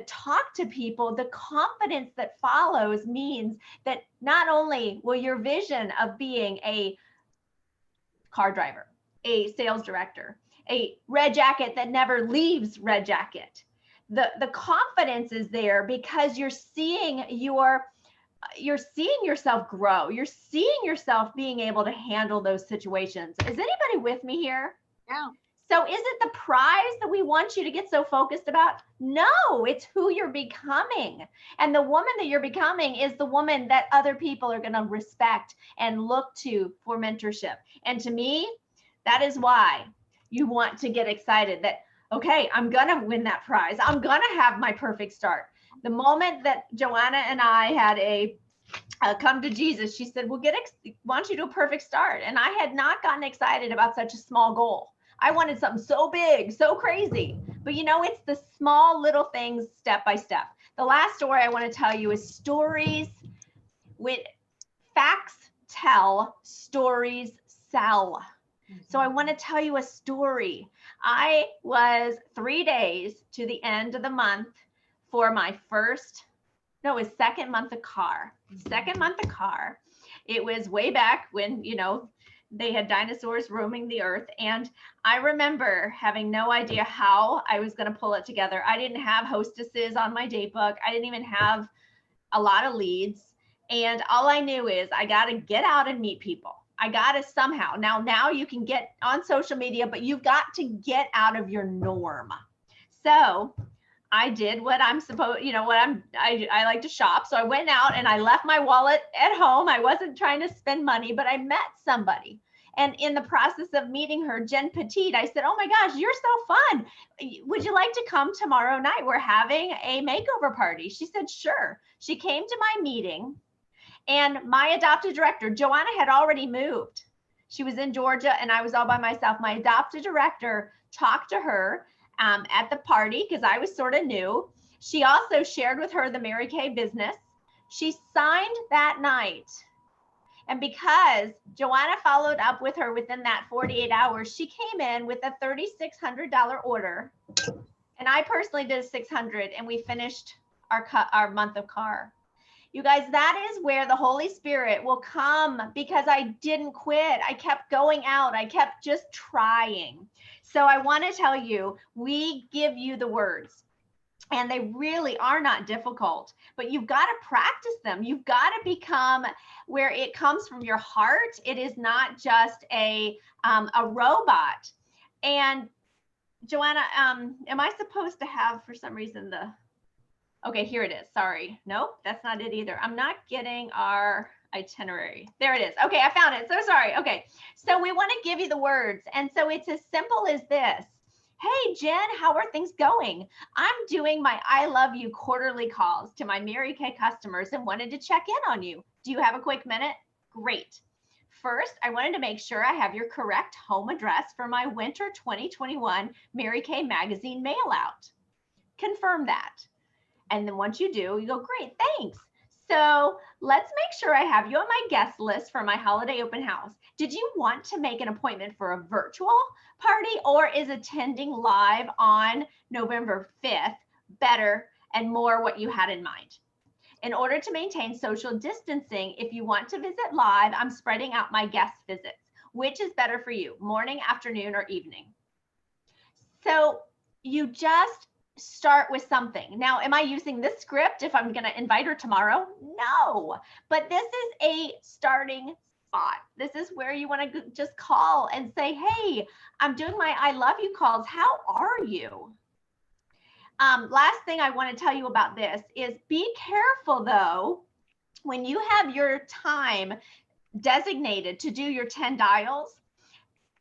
talk to people, the confidence that follows means that not only will your vision of being a car driver, a sales director, a red jacket that never leaves red jacket, the confidence is there because you're seeing yourself grow. You're seeing yourself being able to handle those situations. Is anybody with me here? Yeah. So is it the prize that we want you to get so focused about? No, it's who you're becoming. And the woman that you're becoming is the woman that other people are going to respect and look to for mentorship. And to me, that is why you want to get excited that, okay, I'm going to win that prize. I'm going to have my perfect start. The moment that Joanna and I had a come to Jesus, she said, well, why don't you do a perfect start? And I had not gotten excited about such a small goal. I wanted something so big, so crazy. But you know, it's the small little things step by step. The last story I want to tell you is stories. When facts tell, stories sell. So I want to tell you a story. I was 3 days to the end of the month for my second month of car. It was way back when, they had dinosaurs roaming the earth. And I remember having no idea how I was going to pull it together. I didn't have hostesses on my date book. I didn't even have a lot of leads. And all I knew is I got to get out and meet people. I got to somehow. Now you can get on social media, but you've got to get out of your norm. So I did what I'm supposed, I like to shop. So I went out and I left my wallet at home. I wasn't trying to spend money, but I met somebody. And in the process of meeting her, Jen Petit, I said, oh my gosh, you're so fun. Would you like to come tomorrow night? We're having a makeover party. She said, sure. She came to my meeting and my adopted director, Joanna, had already moved. She was in Georgia and I was all by myself. My adopted director talked to her at the party because I was sort of new. She also shared with her the Mary Kay business. She signed that night. And because Joanna followed up with her within that 48 hours, she came in with a $3,600 order. And I personally did a $600 and we finished our month of car. You guys, that is where the Holy Spirit will come because I didn't quit. I kept going out. I kept just trying. So I want to tell you, we give you the words. And they really are not difficult, but you've got to practice them. You've got to become where it comes from your heart. It is not just a robot. And Joanna, am I supposed to have, for some reason, okay, here it is. Sorry. Nope, that's not it either. I'm not getting our itinerary. There it is. Okay, I found it. So sorry. Okay, so we want to give you the words. And so it's as simple as this. Hey, Jen, how are things going? I'm doing my I love you quarterly calls to my Mary Kay customers and wanted to check in on you. Do you have a quick minute? Great. First, I wanted to make sure I have your correct home address for my winter 2021 Mary Kay magazine mail out. Confirm that. And then once you do, you go, great, thanks. So let's make sure I have you on my guest list for my holiday open house. Did you want to make an appointment for a virtual party or is attending live on November 5th better and more what you had in mind? In order to maintain social distancing, if you want to visit live, I'm spreading out my guest visits. Which is better for you, morning, afternoon, or evening? So you just start with something. Now, am I using this script if I'm going to invite her tomorrow? No, but this is a starting spot. This is where you want to just call and say, hey, I'm doing my I love you calls. How are you? Last thing I want to tell you about this is be careful though, when you have your time designated to do your 10 dials,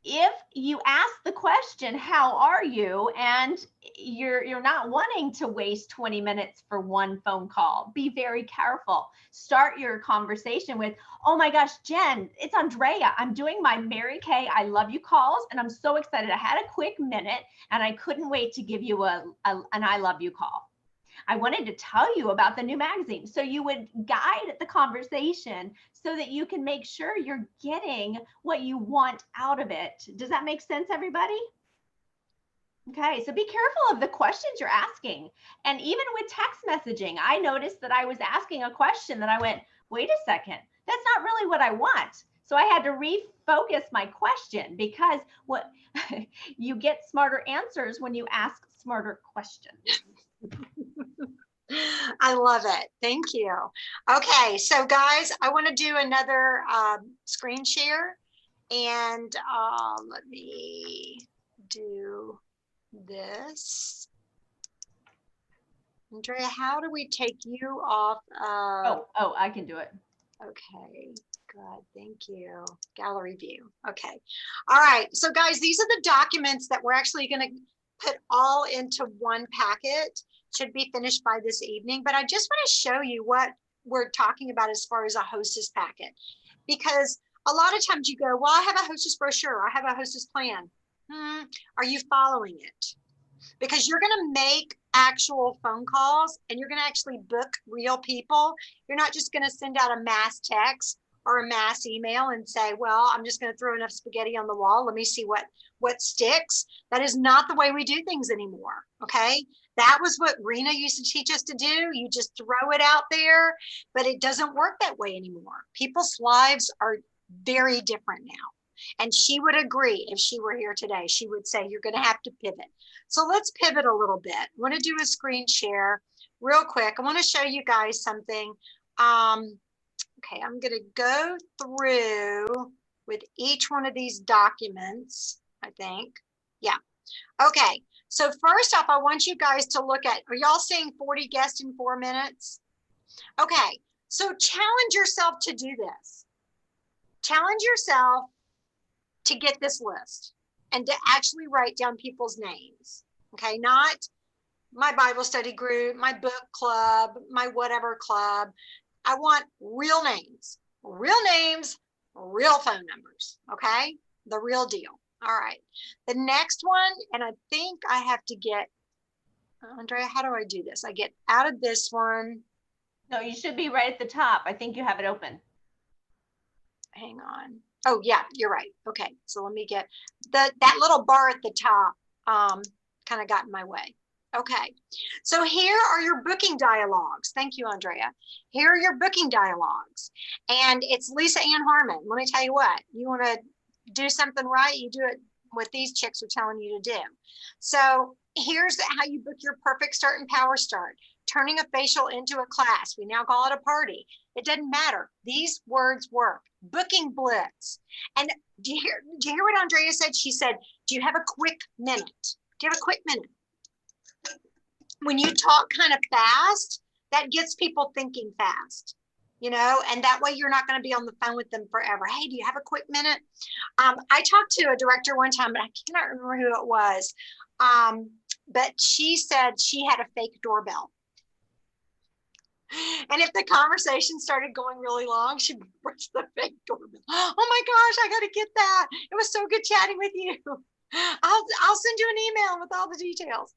if you ask the question, how are you? And you're not wanting to waste 20 minutes for one phone call, be very careful. Start your conversation with, oh my gosh, Jen, it's Andrea. I'm doing my Mary Kay I love you calls and I'm so excited. I had a quick minute and I couldn't wait to give you an I love you call. I wanted to tell you about the new magazine. So you would guide the conversation so that you can make sure you're getting what you want out of it. Does that make sense, everybody? Okay, so be careful of the questions you're asking. And even with text messaging, I noticed that I was asking a question that I went, wait a second, that's not really what I want. So I had to refocus my question because what you get smarter answers when you ask smarter questions. I love it. Thank you. Okay, so guys, I want to do another screen share and let me do this. Andrea, how do we take you off? Oh, I can do it. Okay, good. Thank you. Gallery view. Okay. All right. So guys, these are the documents that we're actually going to put all into one packet. Should be finished by this evening, but I just want to show you what we're talking about as far as a hostess packet, because a lot of times you go, well, I have a hostess brochure, I have a hostess plan. Are you following it? Because you're going to make actual phone calls and you're going to actually book real people. You're not just going to send out a mass text or a mass email and say, well, I'm just going to throw enough spaghetti on the wall. Let me see what sticks. That is not the way we do things anymore. Okay. That was what Rena used to teach us to do. You just throw it out there, but it doesn't work that way anymore. People's lives are very different now. And she would agree if she were here today. She would say, you're going to have to pivot. So let's pivot a little bit. I want to do a screen share real quick. I want to show you guys something. Okay, I'm going to go through with each one of these documents, I think. Yeah. Okay. So first off, I want you guys to look at, are y'all seeing 40 guests in 4 minutes? Okay. So challenge yourself to do this. Challenge yourself to get this list and to actually write down people's names. Okay. Not my Bible study group, my book club, my whatever club. I want real names, real phone numbers. Okay. The real deal. All right. The next one, and I think I have to get, Andrea, how do I do this? I get out of this one. No, you should be right at the top. I think you have it open. Hang on. Oh yeah, you're right. Okay. So let me get that little bar at the top kind of got in my way. Okay. So here are your booking dialogues. Thank you, Andrea. Here are your booking dialogues. And it's Lisa Ann Harmon. Let me tell you what, you want to do something right, you do it what these chicks are telling you to do. So here's how you book your perfect start and power start. Turning a facial into a class. We now call it a party. It doesn't matter. These words work. Booking blitz. And do you hear what Andrea said? She said, do you have a quick minute? Do you have a quick minute? When you talk kind of fast, that gets people thinking fast. You know, and that way you're not going to be on the phone with them forever. Hey, do you have a quick minute? I talked to a director one time, but I cannot remember who it was. But she said she had a fake doorbell. And if the conversation started going really long, she'd press the fake doorbell. Oh my gosh, I got to get that. It was so good chatting with you. I'll send you an email with all the details.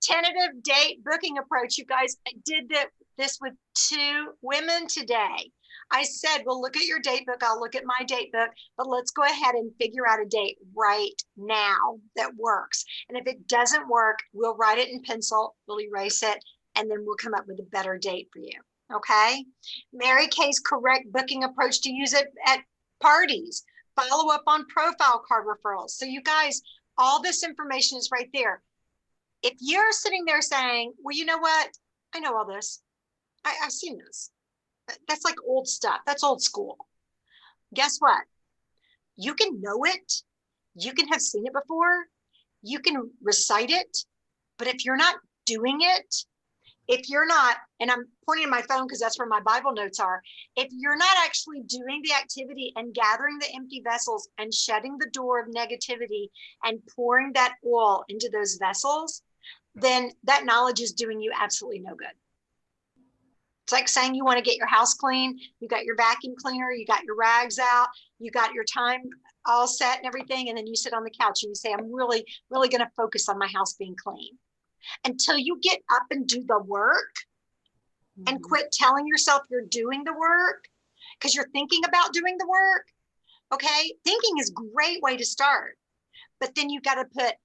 Tentative date booking approach. You guys did this with 2 women today. I said, well, look at your date book. I'll look at my date book, but let's go ahead and figure out a date right now that works. And if it doesn't work, we'll write it in pencil, we'll erase it, and then we'll come up with a better date for you. Okay. Mary Kay's correct booking approach to use it at parties. Follow up on profile card referrals. So you guys, all this information is right there. If you're sitting there saying, well, you know what? I know all this. I've seen this. That's like old stuff. That's old school. Guess what? You can know it. You can have seen it before. You can recite it. But if you're not doing it, if you're not, and I'm pointing to my phone because that's where my Bible notes are. If you're not actually doing the activity and gathering the empty vessels and shutting the door of negativity and pouring that oil into those vessels, then that knowledge is doing you absolutely no good. It's like saying you want to get your house clean. You got your vacuum cleaner, you got your rags out, you got your time all set and everything. And then you sit on the couch and you say, I'm really, really going to focus on my house being clean. Until you get up and do the work and quit telling yourself you're doing the work because you're thinking about doing the work. Okay. Thinking is a great way to start, but then you got to put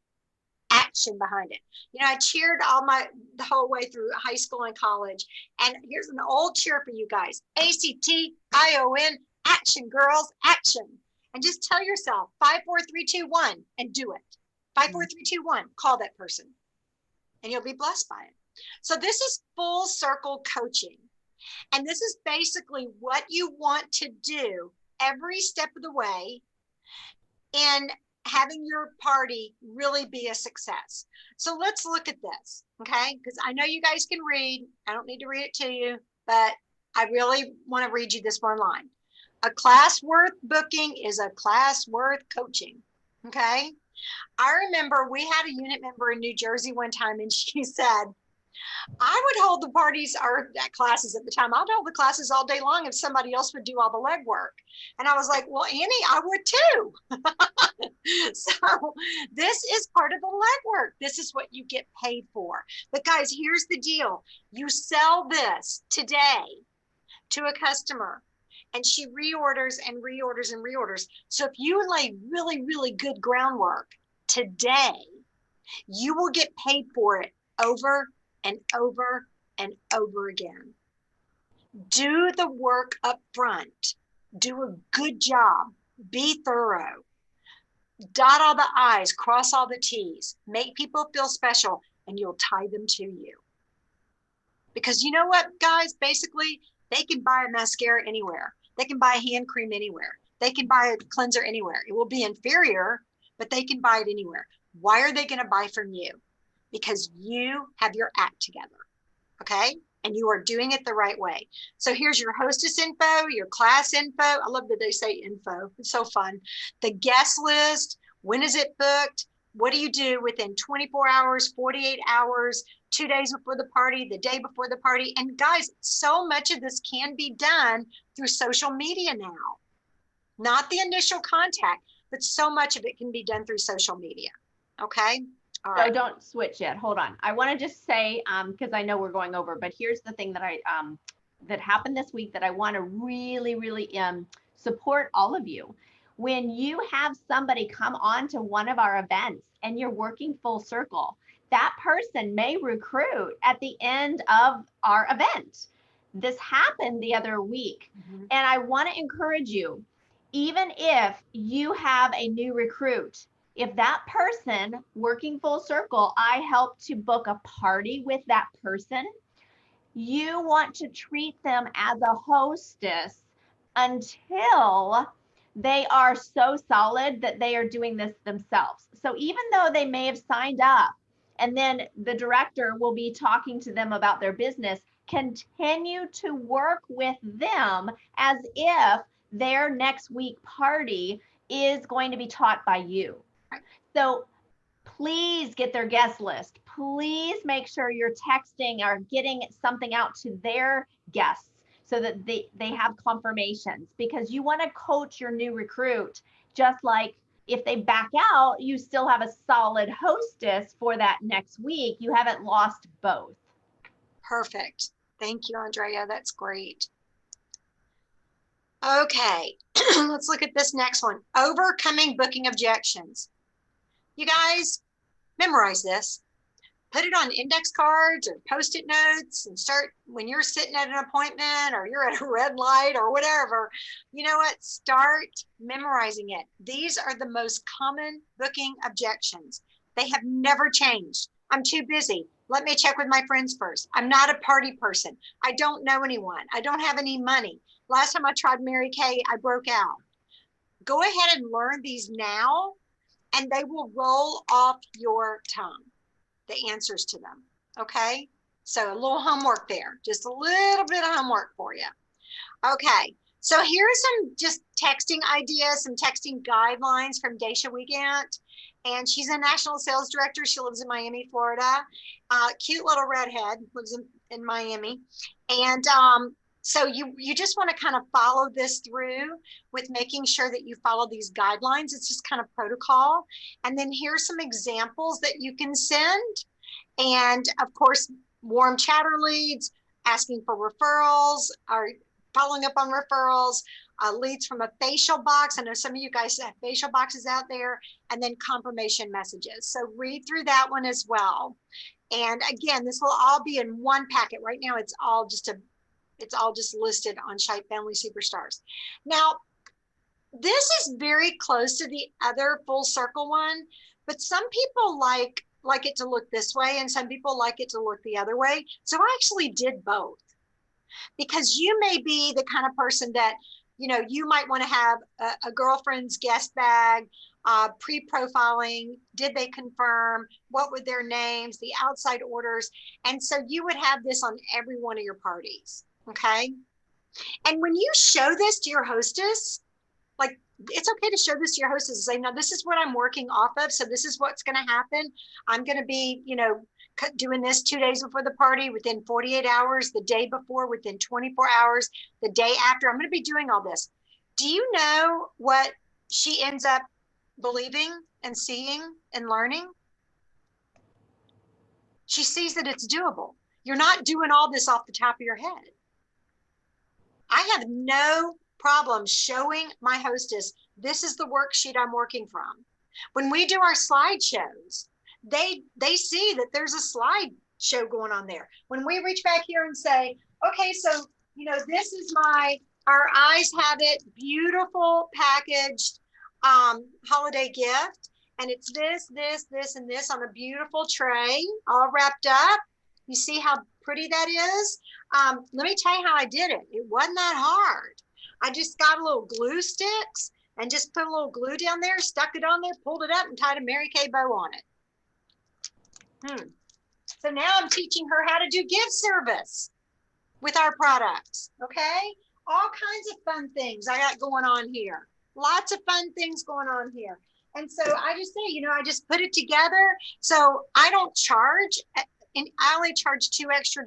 action behind it. You know, I cheered the whole way through high school and college. And here's an old cheer for you guys. ACTION, action, girls, action. And just tell yourself 5, 4, 3, 2, 1 and do it. 5, 4, 3, 2, 1, call that person. And you'll be blessed by it. So this is full circle coaching. And this is basically what you want to do every step of the way in having your party really be a success. So let's look at this, okay? Because I know you guys can read. I don't need to read it to you, but I really want to read you this one line. A class worth booking is a class worth coaching, okay? I remember we had a unit member in New Jersey one time, and she said, I would hold the parties or classes at the time. I'd hold the classes all day long if somebody else would do all the legwork. And I was like, well, Annie, I would too. So this is part of the legwork. This is what you get paid for. But guys, here's the deal. You sell this today to a customer and she reorders and reorders and reorders. So if you lay really, really good groundwork today, you will get paid for it over and over again. Do the work up front. Do a good job. Be thorough. Dot all the I's, cross all the T's. Make people feel special, and you'll tie them to you. Because you know what, guys? Basically, they can buy a mascara anywhere. They can buy a hand cream anywhere. They can buy a cleanser anywhere. It will be inferior, but they can buy it anywhere. Why are they going to buy from you? Because you have your act together, okay? And you are doing it the right way. So here's your hostess info, your class info. I love that they say info. It's so fun. The guest list. When is it booked? What do you do within 24 hours, 48 hours, 2 days before the party, the day before the party? And guys, so much of this can be done through social media now. Not the initial contact, but so much of it can be done through social media. Okay? All right. So don't switch yet. Hold on. I want to just say, because I know we're going over, but here's the thing that that happened this week that I want to really, really support all of you. When you have somebody come on to one of our events and you're working full circle, that person may recruit at the end of our event. This happened the other week. And I want to encourage you, even if you have a new recruit, if that person working full circle, I help to book a party with that person, you want to treat them as a hostess until they are so solid that they are doing this themselves. So even though they may have signed up and then the director will be talking to them about their business, continue to work with them as if their next week party is going to be taught by you. So please get their guest list. Please make sure you're texting or getting something out to their guests so that they have confirmations, because you want to coach your new recruit. Just like if they back out, you still have a solid hostess for that next week. You haven't lost both. Perfect. Thank you, Andrea. That's great. Okay, let's look at this next one. Overcoming booking objections. You guys, memorize this. Put it on index cards or Post-it notes and start when you're sitting at an appointment or you're at a red light or whatever. You know what? Start memorizing it. These are the most common booking objections. They have never changed. I'm too busy. Let me check with my friends first. I'm not a party person. I don't know anyone. I don't have any money. Last time I tried Mary Kay, I broke out. Go ahead and learn these now, and they will roll off your tongue, the answers to them, okay? So a little homework there, just a little bit of homework for you. Okay, so here's some just texting ideas, some texting guidelines from Daisha Wiegand. And she's a national sales director. She lives in Miami, Florida. Cute little redhead, lives in Miami. And so you just want to kind of follow this through with making sure that you follow these guidelines. It's just kind of protocol. And then here's some examples that you can send. And of course, warm chatter leads, asking for referrals, or following up on referrals, leads from a facial box. I know some of you guys have facial boxes out there, and then confirmation messages. So read through that one as well. And again, this will all be in one packet. Right now, it's all just listed on Shape Family Superstars. Now, this is very close to the other full circle one, but some people like it to look this way, and some people like it to look the other way. So I actually did both, because you may be the kind of person that, you know, you might want to have a girlfriend's guest bag, pre-profiling, did they confirm, what were their names, the outside orders. And so you would have this on every one of your parties, okay? And when you show this to your hostess, like, it's okay to show this to your hostess and say, no, this is what I'm working off of. So this is what's going to happen. I'm going to be, you know, doing this 2 days before the party, within 48 hours, the day before, within 24 hours, the day after. I'm going to be doing all this. Do you know what she ends up believing and seeing and learning? She sees that it's doable. You're not doing all this off the top of your head. I have no problem showing my hostess, this is the worksheet I'm working from. When we do our slideshows, they see that there's a slide show going on there. When we reach back here and say, okay, so, you know, this is our Eyes Have It beautiful packaged holiday gift. And it's this, and this on a beautiful tray, all wrapped up. You see how pretty that is? Let me tell you how I did it. It wasn't that hard. I just got a little glue sticks and just put a little glue down there, stuck it on there, pulled it up and tied a Mary Kay bow on it. So now I'm teaching her how to do gift service with our products, okay? All kinds of fun things I got going on here. Lots of fun things going on here. And so I just say, you know, I just put it together. So I don't charge, and I only charge $2 extra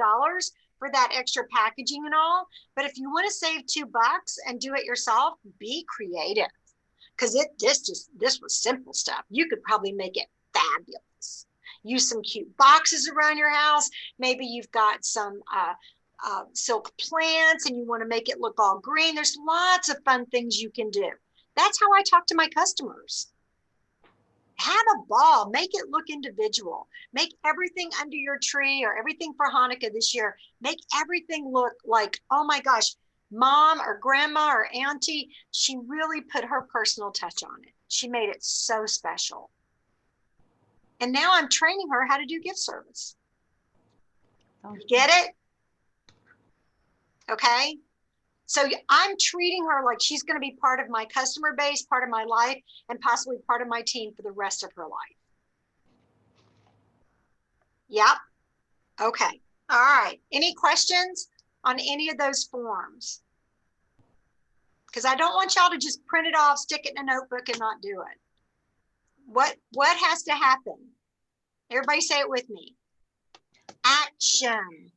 for that extra packaging and all. But if you want to save $2 and do it yourself, be creative. Because this was simple stuff. You could probably make it fabulous. Use some cute boxes around your house. Maybe you've got some silk plants and you want to make it look all green. There's lots of fun things you can do. That's how I talk to my customers. Have a ball, make it look individual. Make everything under your tree or everything for Hanukkah this year, make everything look like, oh my gosh, mom or grandma or auntie, she really put her personal touch on it. She made it so special. And now I'm training her how to do gift service. Get it? Okay. So I'm treating her like she's going to be part of my customer base, part of my life, and possibly part of my team for the rest of her life. Yep. Okay. All right. Any questions on any of those forms? Because I don't want y'all to just print it off, stick it in a notebook and not do it. What has to happen? Everybody say it with me. Action.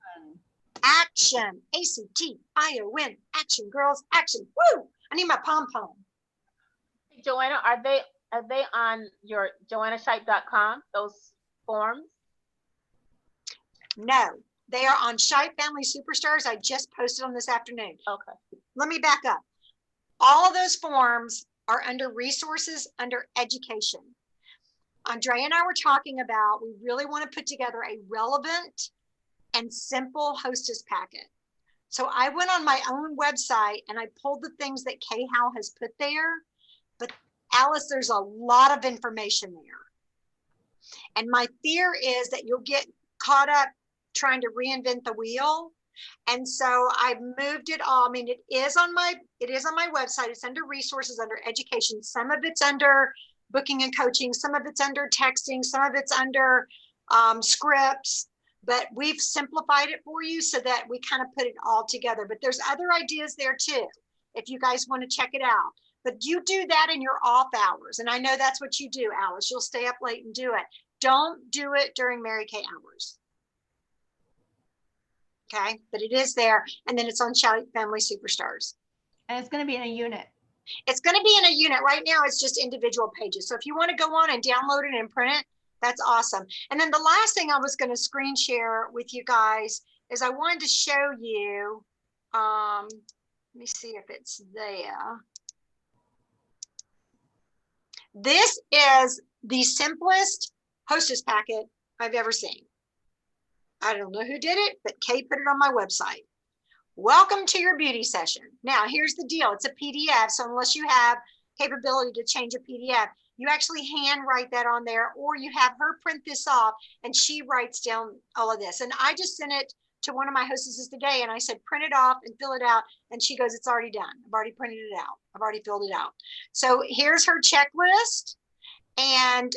Action. ACTION. Action, girls. Action. Woo! I need my pom-pom. Hey, Joanna, are they on your joannashipe.com, those forms? No, they are on Shipe Family Superstars. I just posted them this afternoon. Okay. Let me back up. All of those forms are under resources, under education. Andrea and I were talking about, we really want to put together a relevant and simple hostess packet. So I went on my own website and I pulled the things that Kay Howe has put there. But Alice, there's a lot of information there. And my fear is that you'll get caught up trying to reinvent the wheel. And so I moved it all. I mean, it is on my website. It's under resources, under education. Some of it's under booking and coaching. Some of it's under texting. Some of it's under scripts. But we've simplified it for you so that we kind of put it all together. But there's other ideas there too, if you guys want to check it out. But you do that in your off hours. And I know that's what you do, Alice. You'll stay up late and do it. Don't do it during Mary Kay hours. Okay, but it is there. And then it's on Shipe Family Superstars. And it's going to be in a unit. It's going to be in a unit. Right now, it's just individual pages. So if you want to go on and download it and print it, that's awesome. And then the last thing I was going to screen share with you guys is I wanted to show you, let me see if it's there. This is the simplest hostess packet I've ever seen. I don't know who did it, but Kay put it on my website. Welcome to your beauty session. Now, here's the deal. It's a PDF, so unless you have capability to change a PDF, you actually hand write that on there, or you have her print this off and she writes down all of this. And I just sent it to one of my hostesses today and I said, print it off and fill it out. And she goes, it's already done. I've already printed it out. I've already filled it out. So here's her checklist. And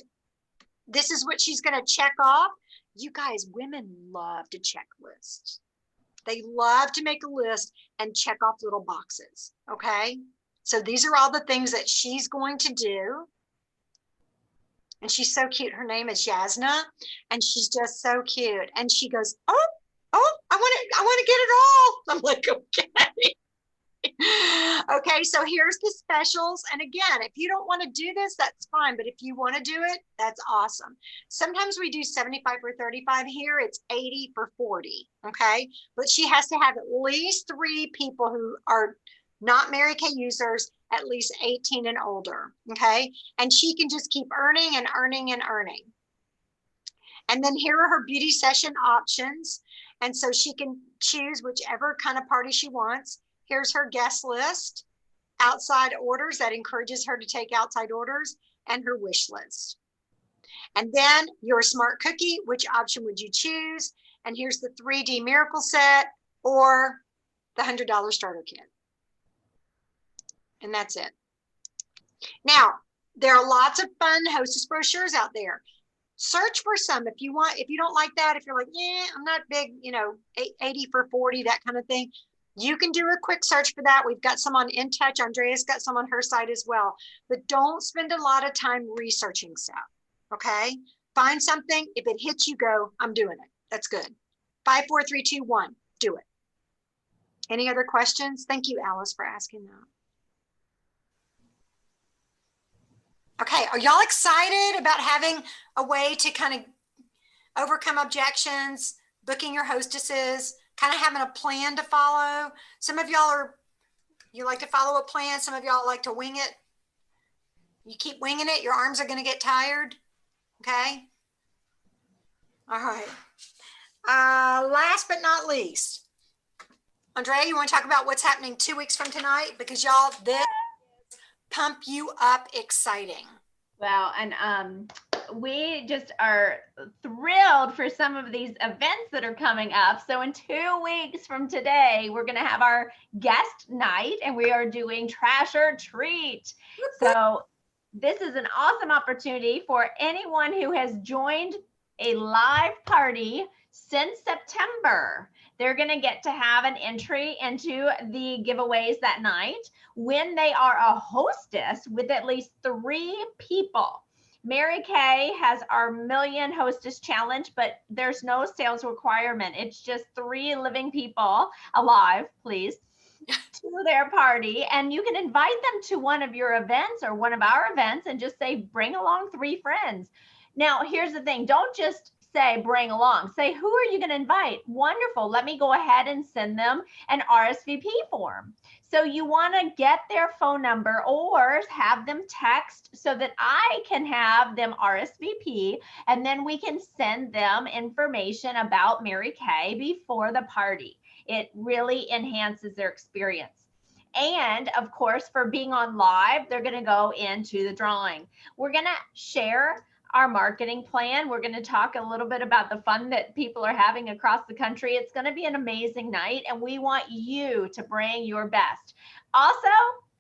this is what she's going to check off. You guys, women love to check lists. They love to make a list and check off little boxes. Okay. So these are all the things that she's going to do. And she's so cute. Her name is Yasna, and she's just so cute. And she goes, oh, I want to get it all. I'm like, okay. Okay, so here's the specials. And again, if you don't want to do this, that's fine. But if you want to do it, that's awesome. Sometimes we do 75 for 35. Here it's 80 for 40. Okay, but she has to have at least 3 people who are not Mary Kay users, at least 18 and older. Okay, and she can just keep earning and earning and earning. And then here are her beauty session options. And so she can choose whichever kind of party she wants. Here's her guest list, outside orders that encourages her to take outside orders, and her wish list. And then your smart cookie, which option would you choose? And here's the 3D miracle set or the $100 starter kit. And that's it. Now, there are lots of fun Hostess brochures out there. Search for some if you want. If you don't like that, if you're like, yeah, I'm not big, 80 for 40, that kind of thing, you can do a quick search for that. We've got some on In Touch. Andrea's got some on her site as well. But don't spend a lot of time researching stuff, okay? Find something. If it hits you, go, I'm doing it. That's good. 5, 4, 3, 2, 1, do it. Any other questions? Thank you, Alice, for asking that. Okay, are y'all excited about having a way to kind of overcome objections, booking your hostesses, kind of having a plan to follow? Some of y'all you like to follow a plan. Some of y'all like to wing it. You keep winging it, your arms are going to get tired. Okay. All right. Last but not least, Andrea, you want to talk about what's happening 2 weeks from tonight? Because y'all, this pump you up exciting. Well, and we just are thrilled for some of these events that are coming up. So in 2 weeks from today, we're going to have our guest night and we are doing Trash or Treat. So this is an awesome opportunity for anyone who has joined a live party since September. They're going to get to have an entry into the giveaways that night when they are a hostess with at least 3 people. Mary Kay has our Million Hostess Challenge, but there's no sales requirement. It's just 3 living people alive, please, to their party. And you can invite them to one of your events or one of our events and just say, bring along 3 friends. Now, here's the thing. Don't just say bring along. Say, who are you going to invite? Wonderful. Let me go ahead and send them an RSVP form. So you want to get their phone number or have them text so that I can have them RSVP, and then we can send them information about Mary Kay before the party. It really enhances their experience. And of course, for being on live, they're going to go into the drawing. We're going to share our marketing plan. We're going to talk a little bit about the fun that people are having across the country. It's going to be an amazing night, and we want you to bring your best. Also,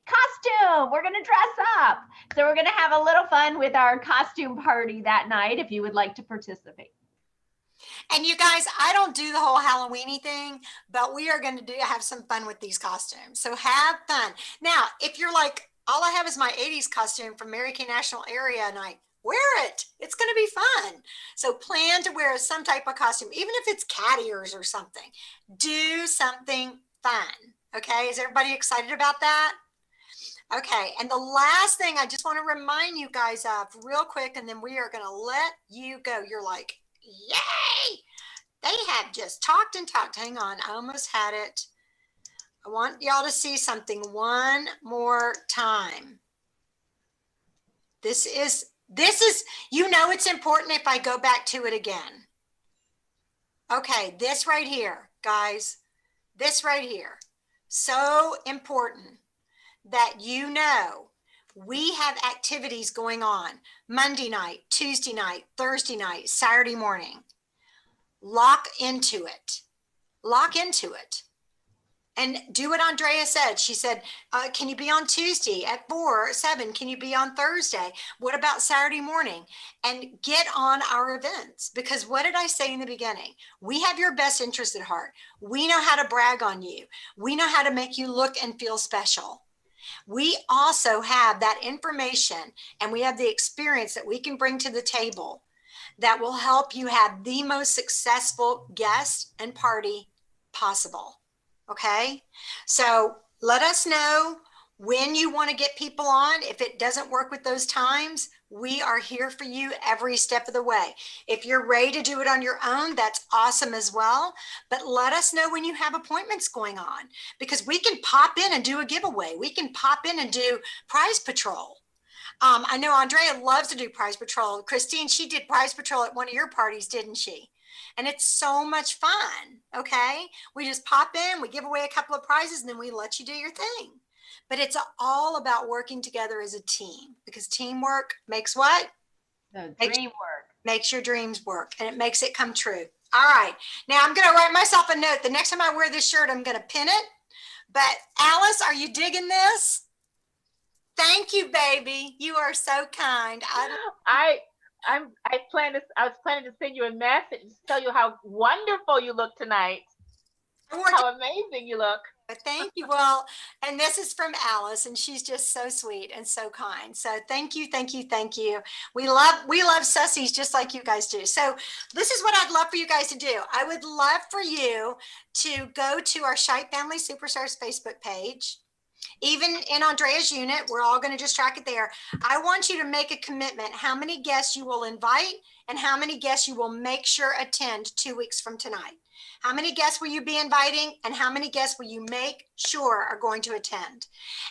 costume. We're going to dress up. So we're going to have a little fun with our costume party that night if you would like to participate. And you guys, I don't do the whole Halloweeny thing, but we are going to have some fun with these costumes. So have fun. Now, if you're like, all I have is my 80s costume from Mary Kay National Area night, wear it. It's going to be fun. So plan to wear some type of costume, even if it's cat ears or something. Do something fun. Okay. Is everybody excited about that? Okay. And the last thing I just want to remind you guys of real quick, and then we are going to let you go. You're like, yay. They have just talked and talked. Hang on. I almost had it. I want y'all to see something one more time. This is, it's important if I go back to it again. Okay, this right here, guys, this right here, so important that we have activities going on Monday night, Tuesday night, Thursday night, Saturday morning. Lock into it. Lock into it. And do what Andrea said. She said, can you be on Tuesday at 4 or 7? Can you be on Thursday? What about Saturday morning? And get on our events. Because what did I say in the beginning? We have your best interest at heart. We know how to brag on you. We know how to make you look and feel special. We also have that information and we have the experience that we can bring to the table that will help you have the most successful guest and party possible. Okay, so let us know when you want to get people on. If it doesn't work with those times, we are here for you every step of the way. If you're ready to do it on your own, that's awesome as well. But let us know when you have appointments going on, because we can pop in and do a giveaway. We can pop in and do prize patrol. I know Andrea loves to do prize patrol. Christine, she did prize patrol at one of your parties, didn't she? And it's so much fun. Okay. We just pop in, we give away a couple of prizes, and then we let you do your thing. But it's all about working together as a team, because teamwork makes what? The dream work. Makes your dreams work, and it makes it come true. All right. Now I'm going to write myself a note. The next time I wear this shirt, I'm going to pin it. But Alice, are you digging this? Thank you, baby. You are so kind. I was planning to send you a message to tell you how wonderful you look tonight. How amazing you look. Thank you. Well, and this is from Alice, and she's just so sweet and so kind. So thank you, thank you, thank you. We love sussies just like you guys do. So this is what I'd love for you guys to do. I would love for you to go to our Shite Family Superstars Facebook page. Even in Andrea's unit, we're all going to just track it there. I want you to make a commitment how many guests you will invite and how many guests you will make sure attend 2 weeks from tonight. How many guests will you be inviting, and how many guests will you make sure are going to attend?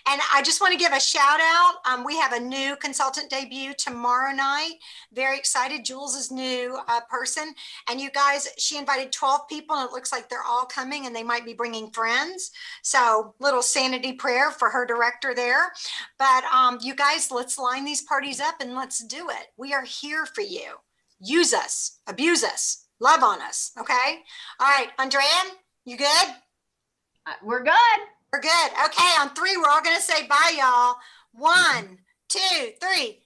And I just want to give a shout out. We have a new consultant debut tomorrow night. Very excited. Jules is new person. And you guys, she invited 12 people, and it looks like they're all coming, and they might be bringing friends. So little sanity prayer for her director there. But you guys, let's line these parties up and let's do it. We are here for you. Use us, abuse us. Love on us, okay? All right, Andrea, you good? We're good. We're good. Okay, on 3, we're all gonna say bye, y'all. 1, 2, 3.